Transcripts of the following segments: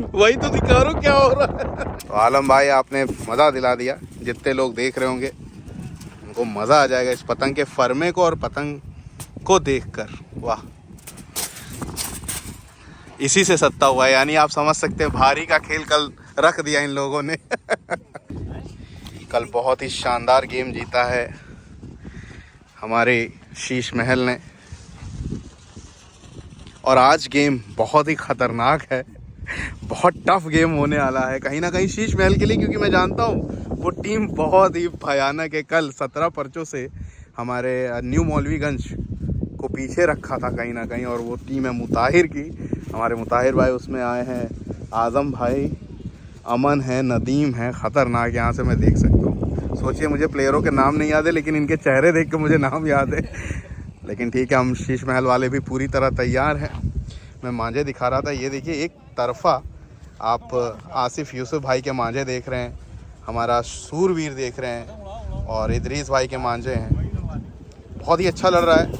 वही तो दिखा रहा हूँ क्या हो रहा है। तो आलम भाई आपने मज़ा दिला दिया, जितने लोग देख रहे होंगे उनको मज़ा आ जाएगा इस पतंग के फरमे को और पतंग को देखकर। वाह, इसी से सत्ता हुआ है, यानी आप समझ सकते हैं भारी का खेल कल रख दिया इन लोगों ने। कल बहुत ही शानदार गेम जीता है हमारे शीश महल ने, और आज गेम बहुत ही खतरनाक है, बहुत टफ गेम होने वाला है कहीं ना कहीं शीश महल के लिए, क्योंकि मैं जानता हूँ वो टीम बहुत ही भयानक है। कल 17 पर्चों से हमारे न्यू मौलवीगंज को पीछे रखा था कहीं ना कहीं, और वो टीम है मुताहिर की। हमारे मुताहिर भाई उसमें आए हैं, आज़म भाई, अमन है, नदीम है, ख़तरनाक। यहाँ से मैं देख सकता हूँ, सोचिए मुझे प्लेयरों के नाम नहीं याद है लेकिन इनके चेहरे देख के मुझे नाम याद है। लेकिन ठीक है, हम शीश महल वाले भी पूरी तरह तैयार हैं। मैं मांझे दिखा रहा था, ये देखिए एक तरफा आप आसिफ यूसुफ भाई के मांझे देख रहे हैं, हमारा सूरवीर देख रहे हैं, और इदरीस भाई के मांझे हैं। बहुत ही अच्छा लग रहा है,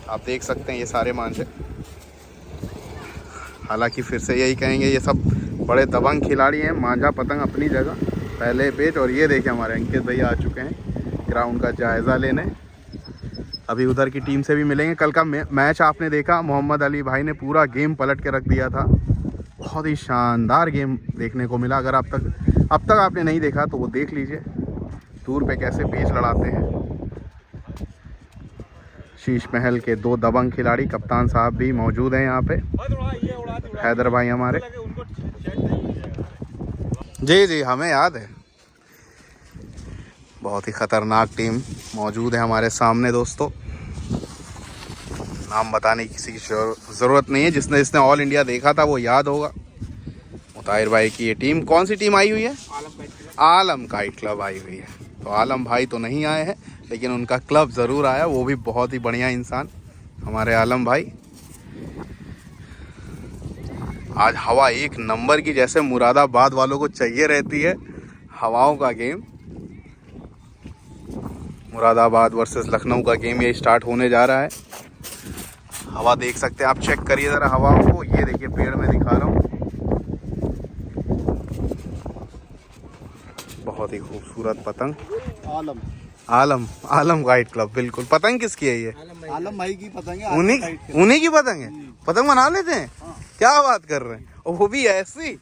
आप देख सकते हैं ये सारे मांझे। हालांकि फिर से यही कहेंगे, ये सब बड़े दबंग खिलाड़ी हैं। मांझा पतंग अपनी जगह पहले पेज, और ये देखिए हमारे अंकित भैया आ चुके हैं ग्राउंड का जायज़ा लेने। अभी उधर की टीम से भी मिलेंगे। कल का मैच आपने देखा, मोहम्मद अली भाई ने पूरा गेम पलट के रख दिया था। बहुत ही शानदार गेम देखने को मिला। अगर अब तक आपने नहीं देखा तो वो देख लीजिए, दूर पे कैसे पेच लड़ाते हैं शीश महल के दो दबंग खिलाड़ी। कप्तान साहब भी मौजूद हैं यहाँ पे, हैदर भाई हमारे। जी हमें याद है। बहुत ही ख़तरनाक टीम मौजूद है हमारे सामने दोस्तों। नाम बताने की किसी की ज़रूरत नहीं है, जिसने ऑल इंडिया देखा था वो याद होगा। मुताहिर भाई की ये टीम, कौन सी टीम आई हुई है? आलम काइट क्लब आई हुई है। तो आलम भाई तो नहीं आए हैं लेकिन उनका क्लब ज़रूर आया, वो भी बहुत ही बढ़िया इंसान हमारे आलम भाई। आज हवा एक नंबर की, जैसे मुरादाबाद वालों को चाहिए रहती है हवाओं का गेम। मुरादाबाद वर्सेस लखनऊ का गेम ये स्टार्ट होने जा रहा है। हवा देख सकते हैं आप, चेक करिए ज़रा हवाओं को। ये देखिए पेड़ में दिखा रहा हूँ, बहुत ही खूबसूरत पतंग। आलम काइट क्लब, बिल्कुल। पतंग किसकी है ये? आलम भाई की पतंग है। उन्हीं की पतंग है। पतंग बना लेते हैं? क्या बात कर रहे हैं, और वो भी ऐसी?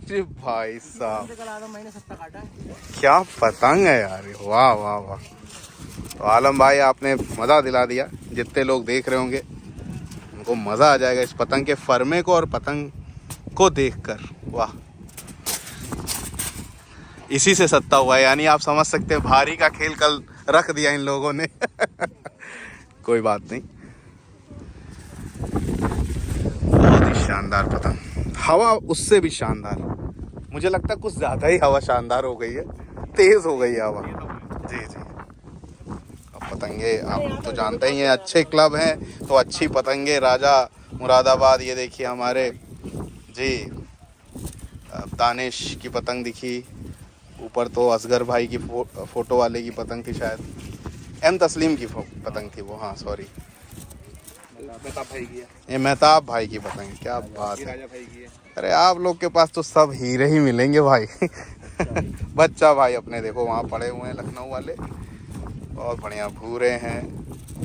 भाई साहब क्या पतंग है यार, वाह वाह वाह। तो आलम भाई आपने मज़ा दिला दिया, जितने लोग देख रहे होंगे उनको मज़ा आ जाएगा इस पतंग के फरमे को और पतंग को देखकर। वाह, इसी से सत्ता हुआ है, यानी आप समझ सकते हैं भारी का खेल कल रख दिया इन लोगों ने। कोई बात नहीं, बहुत ही शानदार पतंग। हवा उससे भी शानदार, मुझे लगता है कुछ ज़्यादा ही हवा शानदार हो गई है, तेज़ हो गई है हवा। जी अब पतंगे आप तो जानते ही हैं, अच्छे क्लब हैं तो अच्छी पतंगे। राजा मुरादाबाद, ये देखिए हमारे जी दानिश की पतंग दिखी, ऊपर तो असगर भाई की फ़ोटो वाले की पतंग थी शायद, एम तस्लीम की पतंग थी वो, हाँ सॉरी, ये मेहताब भाई की पतंग। क्या बात है, अरे आप लोग के पास तो सब हीरे ही मिलेंगे भाई। बच्चा भाई अपने देखो वहाँ पड़े हुए हैं लखनऊ वाले, बहुत बढ़िया भूरे हैं।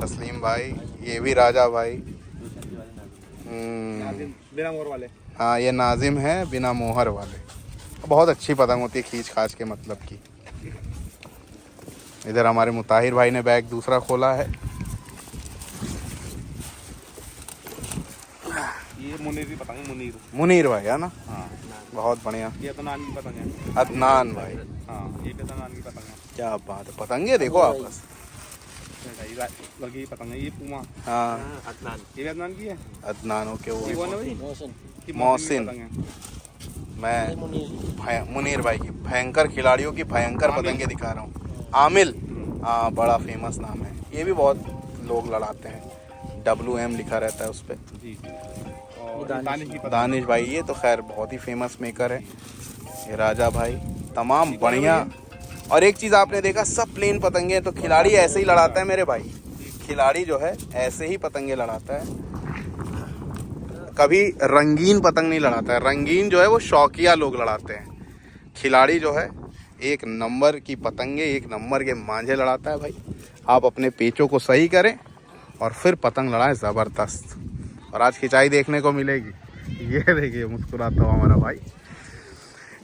तस्लीम भाई, ये भी राजा भाई, बिना मोहर वाले। हाँ ये नाजिम है बिना मोहर वाले। बहुत अच्छी पतंग होती है, खींच खाच के मतलब की। इधर हमारे मुताहिर भाई ने बैग दूसरा खोला है। ये मुनीर की पतंग, मुनीर भाई है ना? हाँ बहुत बढ़िया। ये अदनान की पतंग है। अदनान भाई, हाँ ये अदनान की पतंग है। क्या बात है, पतंगे देखो आपस। लड़की की पतंग है ये पूमा। हाँ अदनान, ये अदनान की है। अदनान ओके, वो मोहसिन। मैं मुनीर भाई की भयंकर खिलाड़ियों की भयंकर पतंगे दिखा रहा हूँ। आमिल, हाँ बड़ा फेमस नाम है, ये भी बहुत लोग लड़ाते हैं, WM लिखा रहता है उस पर। दानिश भाई, ये तो खैर बहुत ही फेमस मेकर है। ये राजा भाई, तमाम बढ़िया। और एक चीज़ आपने देखा, सब प्लेन पतंगे हैं, तो खिलाड़ी ऐसे ही लड़ाता है मेरे भाई। खिलाड़ी जो है ऐसे ही पतंगे लड़ाता है। कभी रंगीन पतंग नहीं लड़ाता है। रंगीन जो है वो शौकिया लोग लड़ाते हैं। खिलाड़ी जो है एक नंबर की पतंगे, एक नंबर के मांझे लड़ाता है भाई। आप अपने पेचों को सही करें और फिर पतंग लड़ाएं ज़बरदस्त। और आज खिंचाई देखने को मिलेगी। ये देखिए मुस्कुराता हुआ हमारा भाई।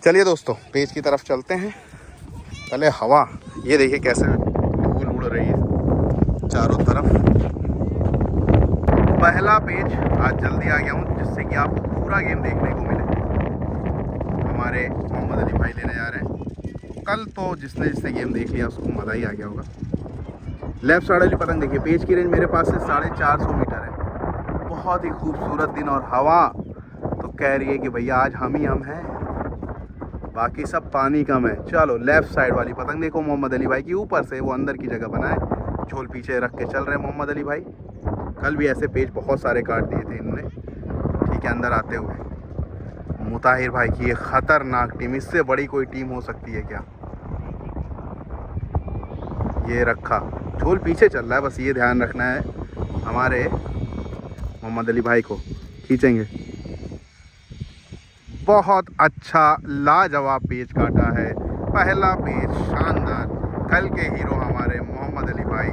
चलिए दोस्तों पेच की तरफ चलते हैं। पहले हवा, ये देखिए कैसे धूल उड़ रही है चारों तरफ। पहला पेच आज जल्दी आ गया हूँ जिससे कि आपको पूरा गेम देखने को मिले। हमारे मोहम्मद अली भाई लेने जा रहे हैं। कल तो जिसने गेम देख लिया उसको मज़ा ही आ गया होगा। लेफ्ट साइड वाली पतंग देखिए, पेच की रेंज मेरे पास से 450 मीटर है। बहुत ही खूबसूरत दिन और हवा तो कह रही है कि भैया आज हम ही हम हैं, बाकी सब पानी कम है। चलो लेफ्ट साइड वाली पतंग देखो मोहम्मद अली भाई की, ऊपर से वो अंदर की जगह बनाए, झोल पीछे रख के चल रहे हैं मोहम्मद अली भाई। कल भी ऐसे पेच बहुत सारे काट दिए थे इन्होंने, ठीक है, अंदर आते हुए। मुताहिर भाई की ये ख़तरनाक टीम, इससे बड़ी कोई टीम हो सकती है क्या? ये रखा, झोल पीछे चल रहा है, बस ये ध्यान रखना है हमारे मोहम्मद अली भाई को। खींचेंगे, बहुत अच्छा लाजवाब पेच काटा है। पहला पेच शानदार। कल के हीरो हमारे मोहम्मद अली भाई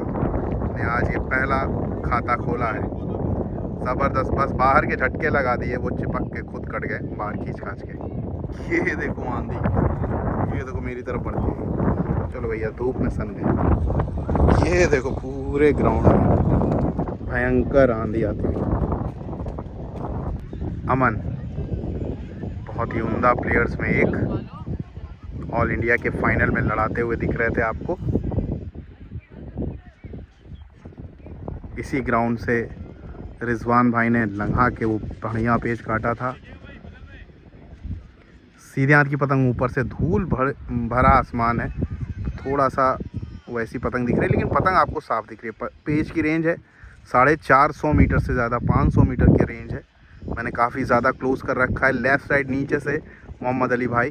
ने आज ये पहला खाता खोला है। ज़बरदस्त, बस बाहर के झटके लगा दिए, वो चिपक के खुद कट गए बाहर खींच खाच के। ये देखो आंधी, ये देखो मेरी तरफ बढ़ती है। चलो भैया धूप में सन गए। ये देखो पूरे ग्राउंड में भयंकर आंधी आती है। अमन बहुत ही उम्दा प्लेयर्स में एक, ऑल इंडिया के फाइनल में लड़ाते हुए दिख रहे थे आपको। इसी ग्राउंड से रिजवान भाई ने लंघा के वो बढ़िया पेच काटा था। सीधे हाथ की पतंग, ऊपर से धूल भरा आसमान है, थोड़ा सा वैसी पतंग दिख रही है, लेकिन पतंग आपको साफ दिख रही है। पेच की रेंज है 450 मीटर से ज़्यादा, 500 मीटर की रेंज है। मैंने काफ़ी ज़्यादा क्लोज कर रखा है। लेफ़्ट साइड नीचे से मोहम्मद अली भाई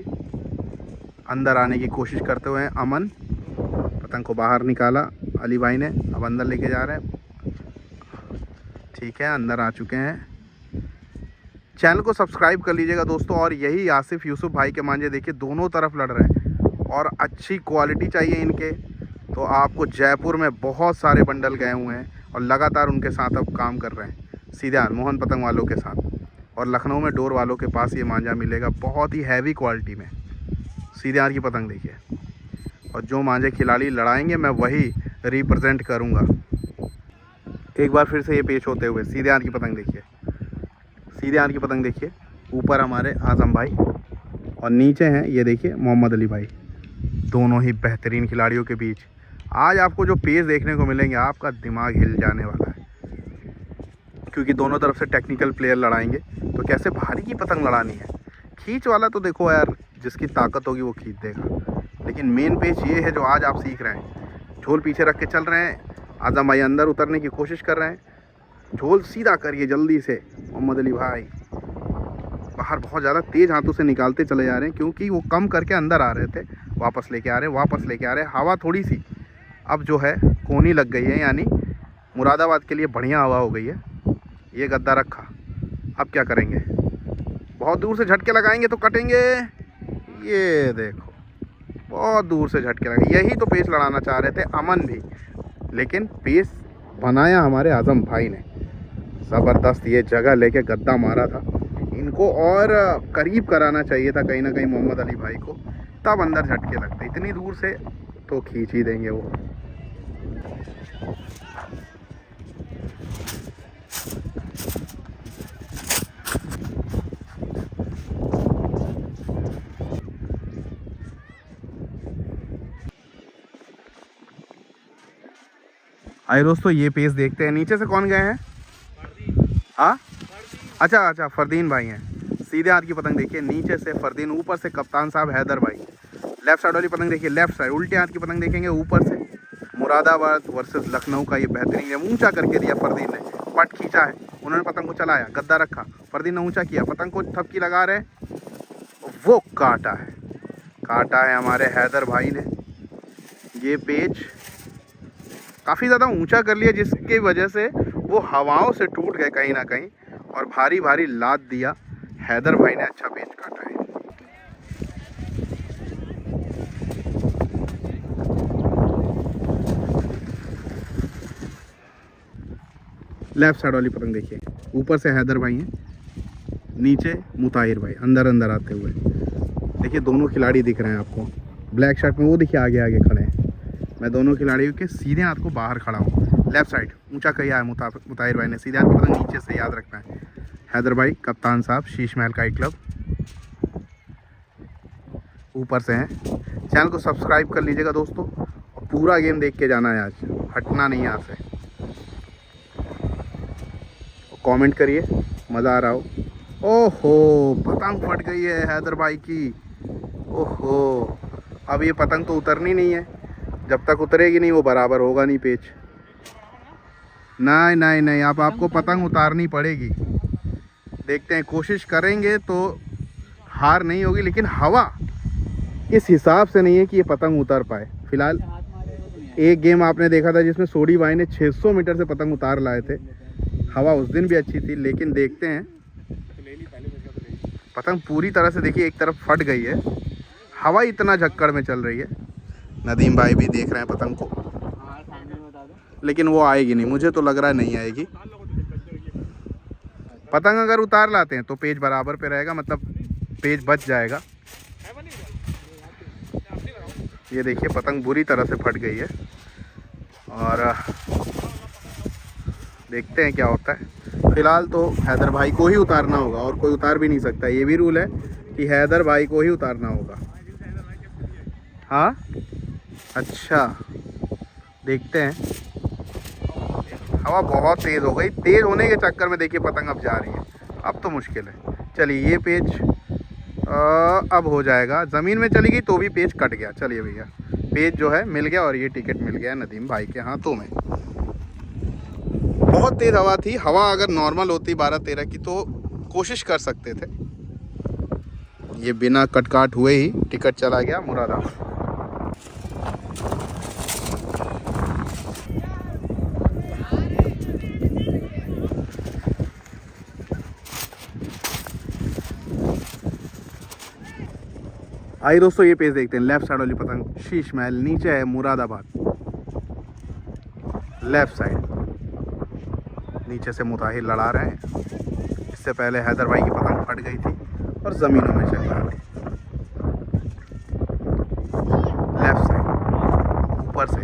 अंदर आने की कोशिश करते हुए अमन पतंग को बाहर निकाला अली भाई ने, अब अंदर लेके जा रहे हैं। ठीक है, अंदर आ चुके हैं। चैनल को सब्सक्राइब कर लीजिएगा दोस्तों। और यही आसिफ यूसुफ भाई के मांझे देखिए दोनों तरफ लड़ रहे हैं और अच्छी क्वालिटी चाहिए इनके तो आपको जयपुर में बहुत सारे बंडल गए हुए हैं और लगातार उनके साथ अब काम कर रहे हैं। सीधे मोहन पतंग वालों के साथ, और लखनऊ में डोर वालों के पास ये मांझा मिलेगा बहुत ही हैवी क्वालिटी में। सीधे हाथ की पतंग देखिए, और जो मांझे खिलाड़ी लड़ाएंगे मैं वही रिप्रेजेंट करूँगा। एक बार फिर से ये पेश होते हुए सीधे हाथ की पतंग देखिए, सीधे हाथ की पतंग देखिए। ऊपर हमारे आज़म भाई और नीचे हैं ये देखिए मोहम्मद अली भाई, दोनों ही बेहतरीन खिलाड़ियों के बीच आज आपको जो पेस देखने को मिलेंगे आपका दिमाग हिल जाने वाला है, क्योंकि दोनों तरफ से टेक्निकल प्लेयर लड़ाएंगे। तो कैसे भारी की पतंग लड़ानी है, खींच वाला तो देखो यार जिसकी ताकत होगी वो खींच देगा, लेकिन मेन पेच ये है जो आज आप सीख रहे हैं। झोल पीछे रख के चल रहे हैं, आज़म भाई अंदर उतरने की कोशिश कर रहे हैं। झोल सीधा करिए जल्दी से मोहम्मद अली भाई, बाहर बहुत ज़्यादा तेज़ हाथों से निकालते चले जा रहे हैं क्योंकि वो कम करके अंदर आ रहे थे, वापस लेके आ रहे हैं, वापस लेके आ रहे हैं। हवा थोड़ी सी अब जो है कोनी लग गई है, यानी मुरादाबाद के लिए बढ़िया हवा हो गई है। ये गद्दा रखा, अब क्या करेंगे, बहुत दूर से झटके लगाएंगे तो कटेंगे। ये देखो बहुत दूर से झटके लगे, यही तो पेस लड़ाना चाह रहे थे अमन भी, लेकिन पेस बनाया हमारे आज़म भाई ने। ज़बरदस्त ये जगह लेके गद्दा मारा था, इनको और करीब कराना चाहिए था कहीं ना कहीं मोहम्मद अली भाई को, तब अंदर झटके लगते। इतनी दूर से तो खींच ही देंगे वो। आइए दोस्तों ये पेस देखते हैं। नीचे से कौन गए हैं? हाँ अच्छा अच्छा, फरदीन भाई हैं। सीधे हाथ की पतंग देखिए, नीचे से फरदीन, ऊपर से कप्तान साहब हैदर भाई। लेफ्ट साइड वाली पतंग देखिए, लेफ्ट साइड उल्टे हाथ की पतंग देखेंगे, ऊपर से मुरादाबाद वर्सेस लखनऊ का ये बेहतरीन गेम। ऊंचा करके दिया फरदीन ने, पट खींचा है, उन्होंने पतंग को चलाया, गद्दा रखा, फरदीन ने ऊंचा किया, पतंग को थपकी लगा रहे, वो काटा है, काटा है हमारे हैदर भाई ने। ये पेच काफ़ी ज़्यादा ऊंचा कर लिया जिसकी वजह से वो हवाओं से टूट गए कहीं ना कहीं, और भारी भारी लात दिया। हैदर भाई ने अच्छा पेच काटा है। लेफ्ट साइड वाली पतंग देखिए, ऊपर से हैदर भाई हैं, नीचे मुताहिर भाई अंदर अंदर आते हुए। देखिए दोनों खिलाड़ी दिख रहे हैं आपको, ब्लैक शर्ट में वो देखिए आगे आगे खड़े हैं। मैं दोनों खिलाड़ियों के सीधे हाथ को बाहर खड़ा हूँ। लेफ्ट साइड ऊंचा किया है मुताहिर भाई ने, सीधे हाथ पतंग नीचे से याद रखना है। हैदर भाई कप्तान साहब शीश महल काइट क्लब ऊपर से हैं। चैनल को सब्सक्राइब कर लीजिएगा दोस्तों, और पूरा गेम देख के जाना है, आज हटना नहीं है यहाँ से। कमेंट करिए मज़ा आ रहा हो। ओहो पतंग फट गई है हैदर भाई की। ओहो अब ये पतंग तो उतरनी नहीं है, जब तक उतरेगी नहीं वो बराबर होगा नहीं पेच। नहीं नहीं नहीं, अब आपको पतंग उतारनी पड़ेगी। देखते हैं, कोशिश करेंगे तो हार नहीं होगी, लेकिन हवा इस हिसाब से नहीं है कि ये पतंग उतर पाए। फिलहाल एक गेम आपने देखा था जिसमें सोडी भाई ने 600 मीटर से पतंग उतार लाए थे। हवा उस दिन भी अच्छी थी, लेकिन देखते हैं। पतंग पूरी तरह से देखिए एक तरफ फट गई है, हवा इतना झक्कड़ में चल रही है। नदीम भाई भी देख रहे हैं पतंग को, लेकिन वो आएगी नहीं, मुझे तो लग रहा है नहीं आएगी। पतंग अगर उतार लाते हैं तो पेज बराबर पे रहेगा, मतलब पेज बच जाएगा। ये देखिए पतंग बुरी तरह से फट गई है, और देखते हैं क्या होता है। फिलहाल तो हैदर भाई को ही उतारना होगा, और कोई उतार भी नहीं सकता। ये भी रूल है कि हैदर भाई को ही उतारना होगा। हाँ अच्छा, देखते हैं। हवा बहुत तेज़ हो गई, तेज़ होने के चक्कर में देखिए पतंग अब जा रही है। अब तो मुश्किल है। चलिए ये पेज अब हो जाएगा। ज़मीन में चली गई तो भी पेज कट गया। चलिए भैया पेज जो है मिल गया, और ये टिकट मिल गया नदीम भाई के हाथों में। बहुत तेज़ हवा थी। हवा अगर नॉर्मल होती 12-13 की तो कोशिश कर सकते थे। ये बिना कटकाट हुए ही टिकट चला गया मुरादाबाद। आइए दोस्तों ये पेज देखते हैं। लेफ्ट साइड वाली पतंग शीश महल, नीचे है मुरादाबाद। लेफ्ट साइड नीचे से मुताहिर लड़ा रहे हैं। इससे पहले हैदर भाई की पतंग फट गई थी और ज़मीनों में चल रहा थी। लेफ्ट साइड ऊपर से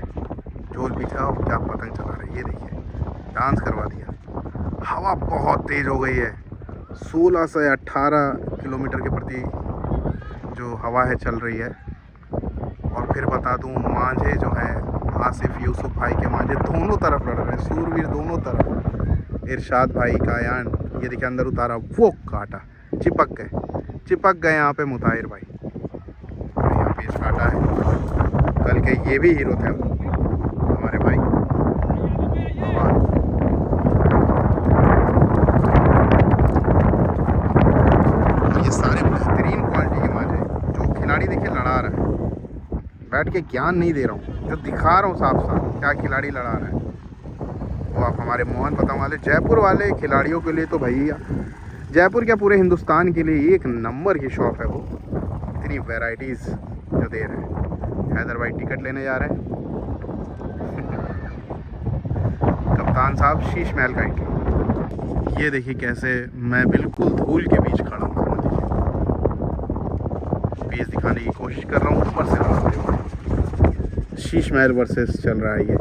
झोल पीछा और क्या पतंग चला रहे, ये देखिए डांस करवा दिया। हवा बहुत तेज़ हो गई है, 16 से 18 किलोमीटर के प्रति जो हवा है चल रही है। और फिर बता दूं मांझे जो है आसिफ यूसुफ भाई के मांझे दोनों तरफ लड़ रहे हैं, सूरवीर दोनों तरफ। इरशाद भाई का यान ये देखिए अंदर उतारा, वो काटा, चिपक गए यहाँ पे मुताहिर भाई। यहाँ पेच काटा है। कल के ये भी हीरो थे हमारे भाई। ये सारे बेहतरीन क्वालिटी के मांझे जो खिलाड़ी देखिए लड़ा रहा है। बैठ के ज्ञान नहीं दे रहा हूँ, जो दिखा रहा हूँ साफ साफ क्या खिलाड़ी लड़ा रहा है। वो आप हमारे मोहन पतंग वाले जयपुर वाले खिलाड़ियों के लिए तो भैया, जयपुर क्या पूरे हिंदुस्तान के लिए एक नंबर की शॉप है वो। इतनी वैरायटीज़ जो दे रहे हैं। हैदर भाई टिकट लेने जा रहे हैं। कप्तान साहब शीश महल काइट। ये देखिए कैसे मैं बिल्कुल धूल के बीच खड़ा हूँ। पेज दिखाने की कोशिश कर रहा हूँ, ऊपर से लड़ाते हुए। शीश महल वर्सेस चल रहा है ये।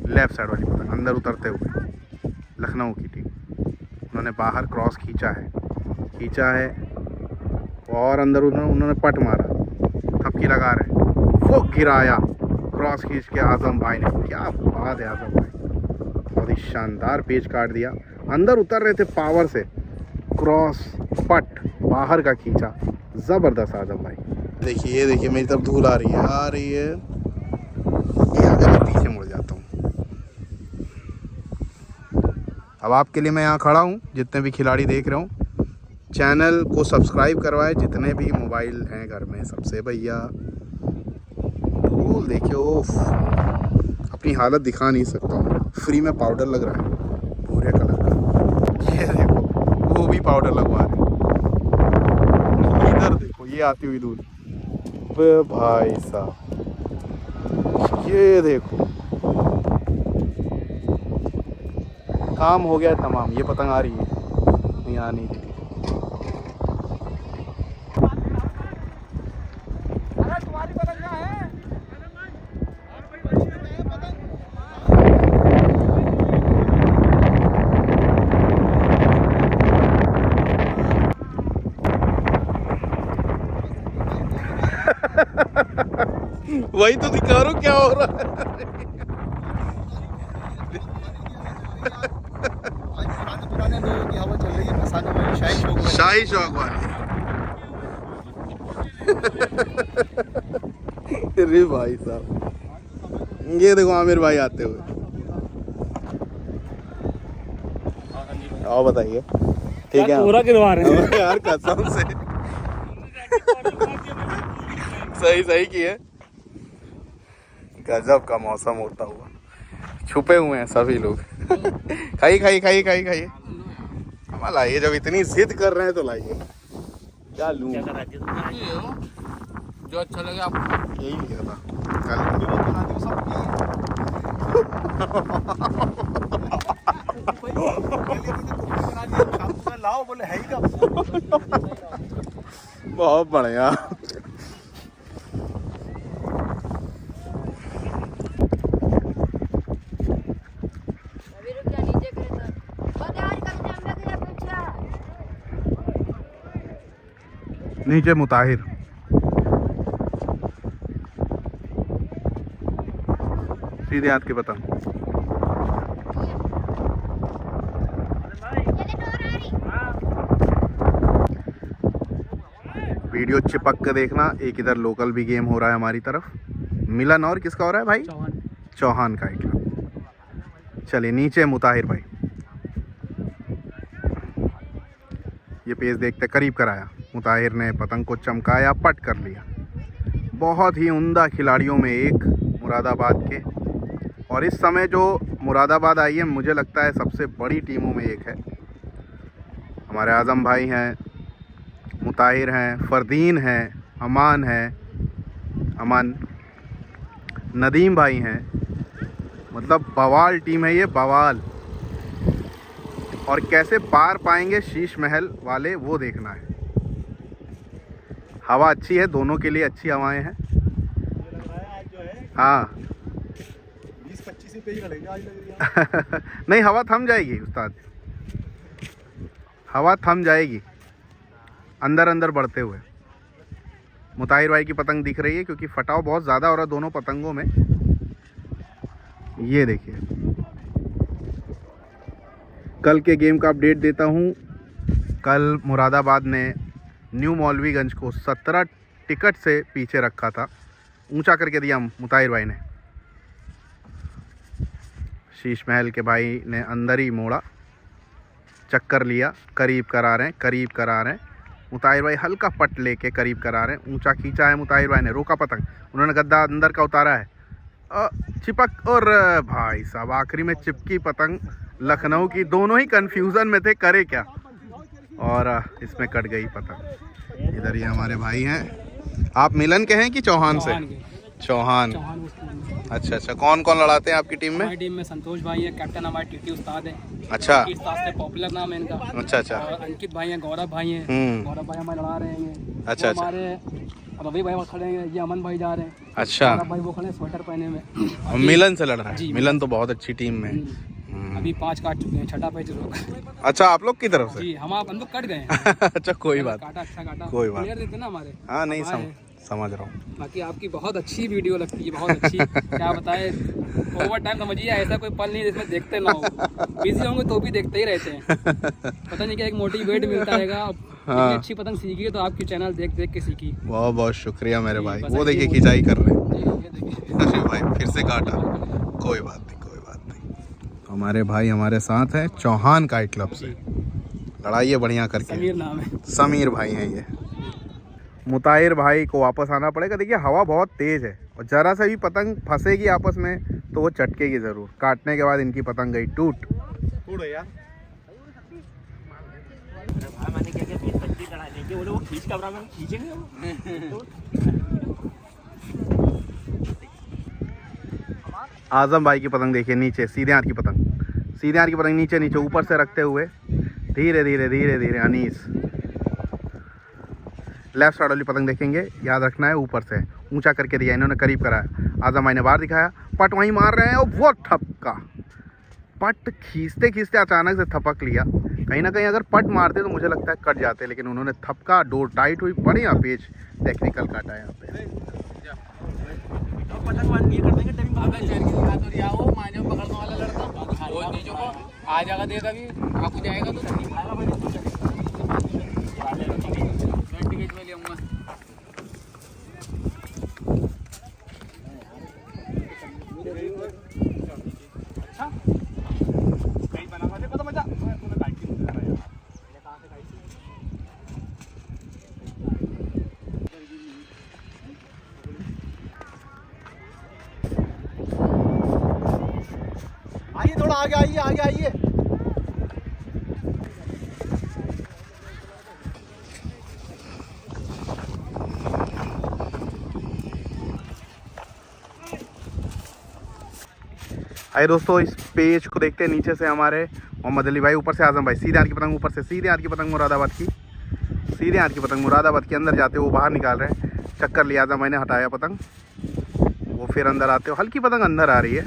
लेफ्ट साइड वाली पतंग अंदर उतरते हुए लखनऊ की टीम, उन्होंने बाहर क्रॉस खींचा है और अंदर उन्होंने पट मारा, थपकी लगा रहे, वो गिराया क्रॉस खींच के आजम भाई ने। क्या बात है आजम भाई, बहुत ही शानदार पेच काट दिया। अंदर उतर रहे थे पावर से, क्रॉस पट बाहर का खींचा, ज़बरदस्त आजम भाई। देखिए ये देखिए मेरी तरफ धूल आ रही है। ये आगे मैं पीछे मुड़ जाता हूँ। अब आपके लिए मैं यहाँ खड़ा हूँ, जितने भी खिलाड़ी देख रहे हो चैनल को सब्सक्राइब करवाए, जितने भी मोबाइल हैं घर में सबसे भैया। धूल देखिए, ओफ। अब अपनी हालत दिखा नहीं सकता हूँ। फ्री में पाउडर लग रहा है भूरे कलर का, ये देखो वो भी पाउडर लगवा रहे हैं। इधर देखो ये आती हुई धूल, बे भाई साहब ये देखो, काम हो गया तमाम। ये पतंग आ रही है, नहीं आ नहीं रही। वही तो दिखा रहा हूँ क्या हो रहा है। पुराने लोगों की हवा चल रही है, फसाने वाली शाही शौक वाली। अरे भाई साहब ये देखो आमिर भाई आते हुए। आओ बताइए ठीक है। पूरा गिरवा रहे हैं यार कसम से सही सही की है। गजब का मौसम होता हुआ, छुपे हुए हैं सभी लोग। खाइए खाइए खाइए खाइए खाइए। अब लाइए, जब इतनी जिद कर रहे हैं तो लाइए। क्या लूं, जो अच्छा लगे आपको। यही लिया था कल। लाओ बोले है ही का। बहुत बढ़िया। नीचे मुताहिर, सीधे हाथ के पतंग। वीडियो चिपक कर देखना। एक इधर लोकल भी गेम हो रहा है हमारी तरफ, मिलन और किसका हो रहा है भाई? चौहान का एक। चलिए नीचे मुताहिर भाई, ये पेज देखते करीब कराया। मुताहिर ने पतंग को चमकाया, पट कर लिया। बहुत ही उम्दा खिलाड़ियों में एक मुरादाबाद के, और इस समय जो मुरादाबाद आई है मुझे लगता है सबसे बड़ी टीमों में एक है। हमारे आज़म भाई हैं, मुताहिर हैं, फरदीन हैं, अमान है, अमन, नदीम भाई हैं। मतलब बवाल टीम है ये, बवाल। और कैसे पार पाएंगे शीश महल वाले वो देखना है। हवा अच्छी है, दोनों के लिए अच्छी हवाएं हैं। हाँ 20-25 से पे ही खड़ेंगे आज लग रही है। नहीं हवा थम जाएगी उस्ताद, हवा थम जाएगी अंदर अंदर बढ़ते हुए। मुताहिर भाई की पतंग दिख रही है क्योंकि फटाव बहुत ज़्यादा हो रहा है दोनों पतंगों में। ये देखिए, कल के गेम का अपडेट देता हूँ। कल मुरादाबाद ने न्यू मौलवीगंज को 17 टिकट से पीछे रखा था, ऊंचा करके दिया मुताहिर भाई ने। शीश महल के भाई ने अंदर ही मोड़ा, चक्कर लिया, करीब करा रहे हैं, करीब करा रहे हैं। मुताहिर भाई हल्का पट लेके करीब करा रहे हैं। ऊंचा खींचा है मुताहिर भाई ने, रोका पतंग, उन्होंने गद्दा अंदर का उतारा है, चिपक। और भाई साहब आखिरी में चिपकी पतंग लखनऊ की। दोनों ही कंफ्यूजन में थे करे क्या, और इसमें कट गई पतंग। इधर ये हमारे भाई हैं। आप मिलन के हैं कि चौहान से? चौहान। अच्छा अच्छा, कौन कौन लड़ाते हैं आपकी टीम में? हमारी टीम में संतोष भाई है, कैप्टन हमारे टीटी उस्ताद है। अच्छा, उस्ताद से पॉपुलर नाम है इनका। अच्छा अच्छा। और अंकित भाई हैं, गौरव भाई हैं। गौरव भाई हमारे लड़ा रहे हैं। अच्छा अच्छा। हमारे रवि भाई खड़े हैं, ये अमन भाई जा रहे हैं। अच्छा, गौरव भाई वो खड़े हैं स्वेटर पहने में। मिलन से लड़ रहा है। जी, मिलन तो बहुत अच्छी टीम में। अभी 5 काट चुके हैं, छठा पे लोग। अच्छा, आप लोग की तरफ से? जी, हम लोग कट गए हैं। अच्छा कोई बात, काटा, अच्छा काटा, कोई बात। प्लेयर देते ना हमारे। हाँ नहीं समझ रहा हूँ। बाकी आपकी बहुत अच्छी वीडियो लगती है, बहुत अच्छी। क्या बताए, ओवर टाइम समझिए ऐसा कोई पल नहीं जिसमें देखते ना हो। बिजी होंगे तो भी देखते ही रहते हैं। पता नहीं क्या एक मोटिवेट मिलता रहेगा। हाँ। अच्छी पतंग सीखी है तो आपकी चैनल देख देख के सीखी। बहुत बहुत शुक्रिया मेरे भाई। वो देखिए खिंचाई कर रहे हैं। ये देखिए अरे भाई फिर से काटा, कोई बात नहीं कोई बात नहीं। हमारे भाई हमारे साथ हैं चौहान काइट क्लब से, लड़ाई है बढ़िया करके। समीर नाम है, समीर भाई हैं ये। मुताहिर भाई को वापस आना पड़ेगा। देखिए हवा बहुत तेज़ है और ज़रा सा भी पतंग फंसेगी आपस में तो वो चटकेगी ज़रूर। काटने के बाद इनकी पतंग गई टूट। छोड़ो यार। मैंने क्या 20-25 लड़ा लेंगे वो लोग खींच कैमरा में खींचेंगे वो। आजम भाई की पतंग देखिए नीचे, सीधे हाथ की पतंग, सीधे हाथ की पतंग नीचे नीचे ऊपर से रखते हुए धीरे धीरे धीरे धीरे अनीस। लेफ्ट साइड वाली पतंग देखेंगे, याद रखना है ऊपर से ऊंचा करके दिया इन्होंने, करीब कराया। आजम भाई ने बाहर दिखाया, पट वहीं मार रहे हैं और वो ठपका। पट खींचते खींचते अचानक से थपक लिया। कहीं ना कहीं अगर पट मारते तो मुझे लगता है कट जाते, लेकिन उन्होंने थपका, डोर टाइट हुई, बढ़िया पेच टेक्निकल काटा है यहाँ पे। पतंग बांध ये कर देंगे तभी अगर चल की बात हो रही है, वो माने पकड़ने वाला लड़का वो नीचे को आ जाएगा, देगा भी आपको जाएगा तो नहीं खाएगा भाई। टिकट में ले आऊंगा। अच्छा कहीं बना हुआ देखो तो मजा तूने काट के मुझे यार कहां से काटी। आइए थोड़ा आगे आइए, आगे आइए। आइए दोस्तों, इस पेज को देखते हैं नीचे से हमारे मोहम्मद अली भाई, ऊपर से आजम भाई। सीधे हाथ की पतंग ऊपर से, सीधे हाथ की पतंग मुरादाबाद की, सीधे हाथ की पतंग मुरादाबाद के अंदर जाते वो बाहर निकाल रहे हैं। चक्कर लिया आजम भाई ने, हटाया पतंग, वो फिर अंदर आते हो, हल्की पतंग अंदर आ रही है।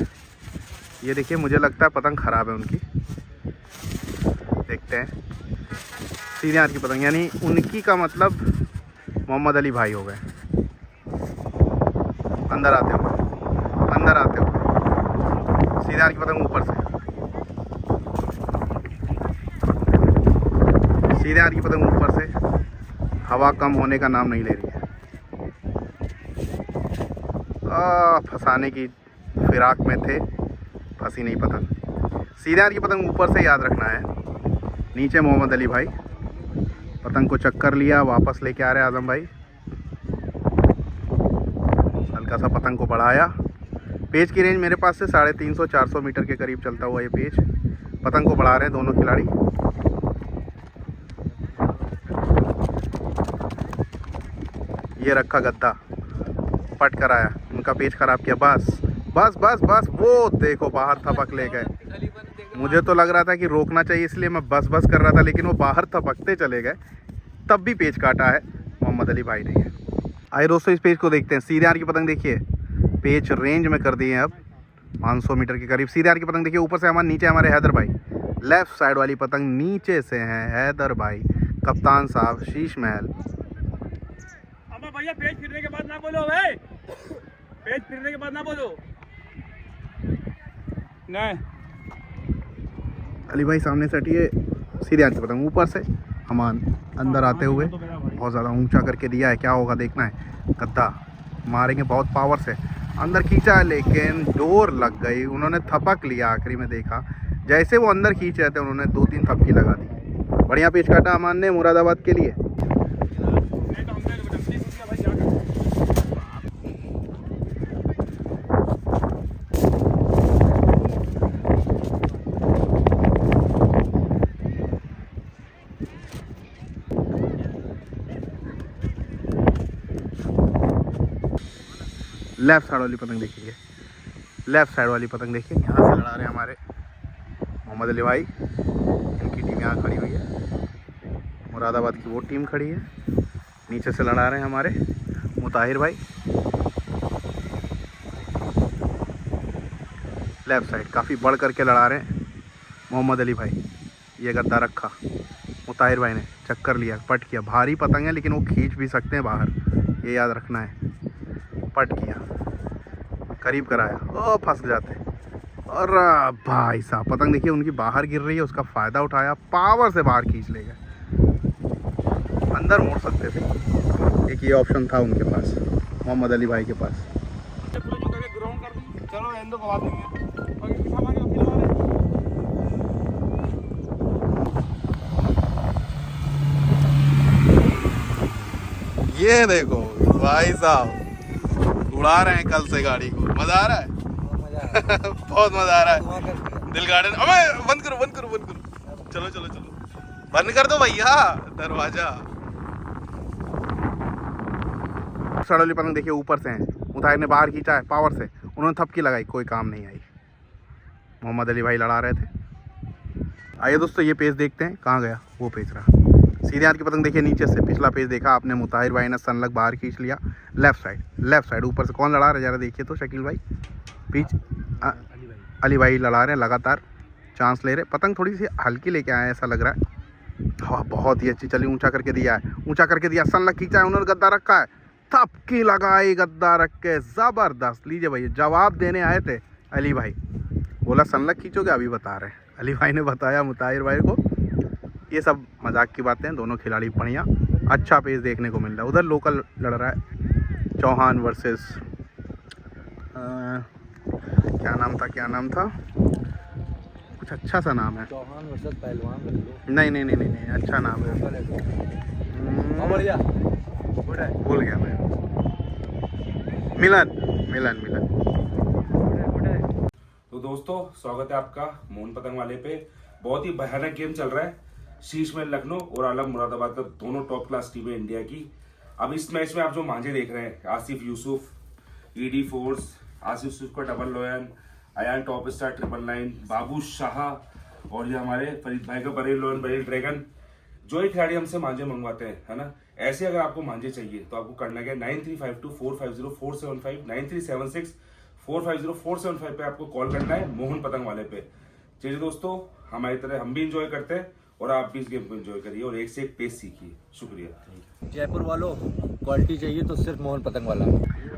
ये देखिए, मुझे लगता है पतंग ख़राब है उनकी। देखते हैं सीधे हाथ की पतंग, यानी उनकी का मतलब मोहम्मद अली भाई हो गए। अंदर आते हुए, अंदर आते हुए, सीधे हाथ की पतंग ऊपर से, सीधे हाथ की पतंग ऊपर से। हवा कम होने का नाम नहीं ले रही है। फंसाने की फिराक में थे, फंसी नहीं पतंग। सीधे हाथ की पतंग ऊपर से, याद रखना है। नीचे मोहम्मद अली भाई, पतंग को चक्कर लिया, वापस लेके आ रहे आजम भाई। हल्का सा पतंग को बढ़ाया। पेज की रेंज मेरे पास से 350-400 मीटर के करीब चलता हुआ ये पेज। पतंग को बढ़ा रहे हैं दोनों खिलाड़ी। ये रखा गद्दा, पट कराया, उनका पेज खराब किया। बस बस बस बस, वो देखो बाहर थपक ले गए। मुझे तो लग रहा था कि रोकना चाहिए, इसलिए मैं बस बस कर रहा था, लेकिन वो बाहर थपकते चले गए। तब भी पेज काटा है मोहम्मद अली भाई ने। आइए दोस्तों, इस पेज को देखते हैं। सीधे हाथ की पतंग देखिए, पेज रेंज में कर दिए हैं अब 500 मीटर के करीब। सीधे हाथ की पतंग देखिए, ऊपर से हमारे, नीचे हमारे हैदर भाई। लेफ्ट साइड वाली पतंग नीचे से हैं हैदर भाई, कप्तान साहब, शीश महल। अब भैया पेज फिरने के बाद ना बोलो भाई, पेज फिरने के बाद ना बोलो। नहीं अली भाई सामने से हटिए। सीधे हाथ की पतंग ऊपर से, हमान अंदर आते हुए, बहुत ज़्यादा ऊंचा करके दिया है। क्या होगा देखना है। गद्दा मारेंगे बहुत पावर से, अंदर खींचा है, लेकिन डोर लग गई। उन्होंने थपक लिया, आखिरी में देखा जैसे वो अंदर खींच रहे थे, उन्होंने 2-3 थपकी लगा दी। बढ़िया पेच काटा अमान ने मुरादाबाद के लिए। लेफ्ट साइड वाली पतंग देखिए, लेफ्ट साइड वाली पतंग देखिए, यहाँ से लड़ा रहे हैं हमारे मोहम्मद अली भाई। इनकी टीम यहाँ खड़ी हुई है, मुरादाबाद की वो टीम खड़ी है। नीचे से लड़ा रहे हैं हमारे मुताहिर भाई। लेफ्ट साइड काफ़ी बढ़ करके लड़ा रहे हैं मोहम्मद अली भाई। ये गद्दा रखा मुताहिर भाई ने, चक्कर लिया, पट किया। भारी पतंग है, लेकिन वो खींच भी सकते हैं बाहर, ये याद रखना है। पट किया, करीब कराया, ओ फंस जाते। और भाई साहब, पतंग देखिए उनकी बाहर गिर रही है, उसका फ़ायदा उठाया, पावर से बाहर खींच ले गए। अंदर मोड़ सकते थे, एक ये ऑप्शन था उनके पास, मोहम्मद अली भाई के पास। चलो एंदो को बात नहीं ये देखो भाई साहब, उड़ा रहे हैं कल से गाड़ी को, मजा आ रहा है। बहुत मजा आ रहा है दिल गार्डन। अबे बंद करो बंद करो बंद करो, चलो चलो चलो बंद कर दो भैया दरवाजा। सड़ोली पतंग देखिए ऊपर से है, मुताहिर ने बाहर खींचा है पावर से, उन्होंने थपकी लगाई, कोई काम नहीं आई। मोहम्मद अली भाई लड़ा रहे थे। आइए दोस्तों ये पेज देखते हैं, कहाँ गया वो पेज रहा। सीधे हाथ की पतंग देखिए नीचे से, पिछला पेज देखा आपने, मुताहिर भाई ने सनलग बाहर खींच लिया। लेफ्ट साइड ऊपर से कौन लड़ा रहा है जरा देखिए तो, शकील भाई पीछ अली भाई लड़ा रहे हैं लगातार, चांस ले रहे। पतंग थोड़ी सी हल्की लेके आए ऐसा लग रहा है। हाँ बहुत ही अच्छी चली, ऊंचा करके दिया है, ऊंचा करके दिया, सनलग खींचा है उन्होंने, गद्दा रखा है, थपकी लगाई गद्दा रख के, ज़बरदस्त। लीजिए भैया जवाब देने आए थे अली भाई, बोला सनलग खींचोगे, अभी बता रहे हैं। अली भाई ने बताया मुताहिर भाई को। ये सब मजाक की बातें हैं, दोनों खिलाड़ी बढ़िया, अच्छा पेस देखने को मिल रहा है। उधर लोकल लड़ रहा है चौहान वर्सेस क्या नाम था कुछ अच्छा सा नाम है, चौहान वर्सेस पहलवान। नहीं अच्छा नाम है, भूल गया मैं। मिलन। तो दोस्तों स्वागत है आपका मोहन पतंग वाले पे। बहुत ही भयानक गेम चल रहा है। शीश में लखनऊ और आलम मुरादाबाद का दोनों टॉप क्लास टीम है इंडिया की। अब इस मैच में आप जो मांझे देख रहे हैं, आसिफ यूसुफ, ईडी फोर्स, आसिफ यूसुफ का डबल लोयन, अयान टॉप स्टार 999, बाबू शाह और ये हमारे फरीद भाई का बरेल लोयन बरेल ड्रैगन, जो ही खिलाड़ी हमसे मांझे मंगवाते हैं, है ना। ऐसे अगर आपको मांझे चाहिए तो आपको करना क्या, 9352450475 9376450475 पे आपको कॉल करना है मोहन पतंग वाले पे। चलिए दोस्तों, हमारी तरह हम भी इंजॉय करते हैं और आप भी इस गेम को एंजॉय करिए और एक से एक पेस सीखिए। शुक्रिया। जयपुर वालों क्वालिटी चाहिए तो सिर्फ मोहन पतंग वाला।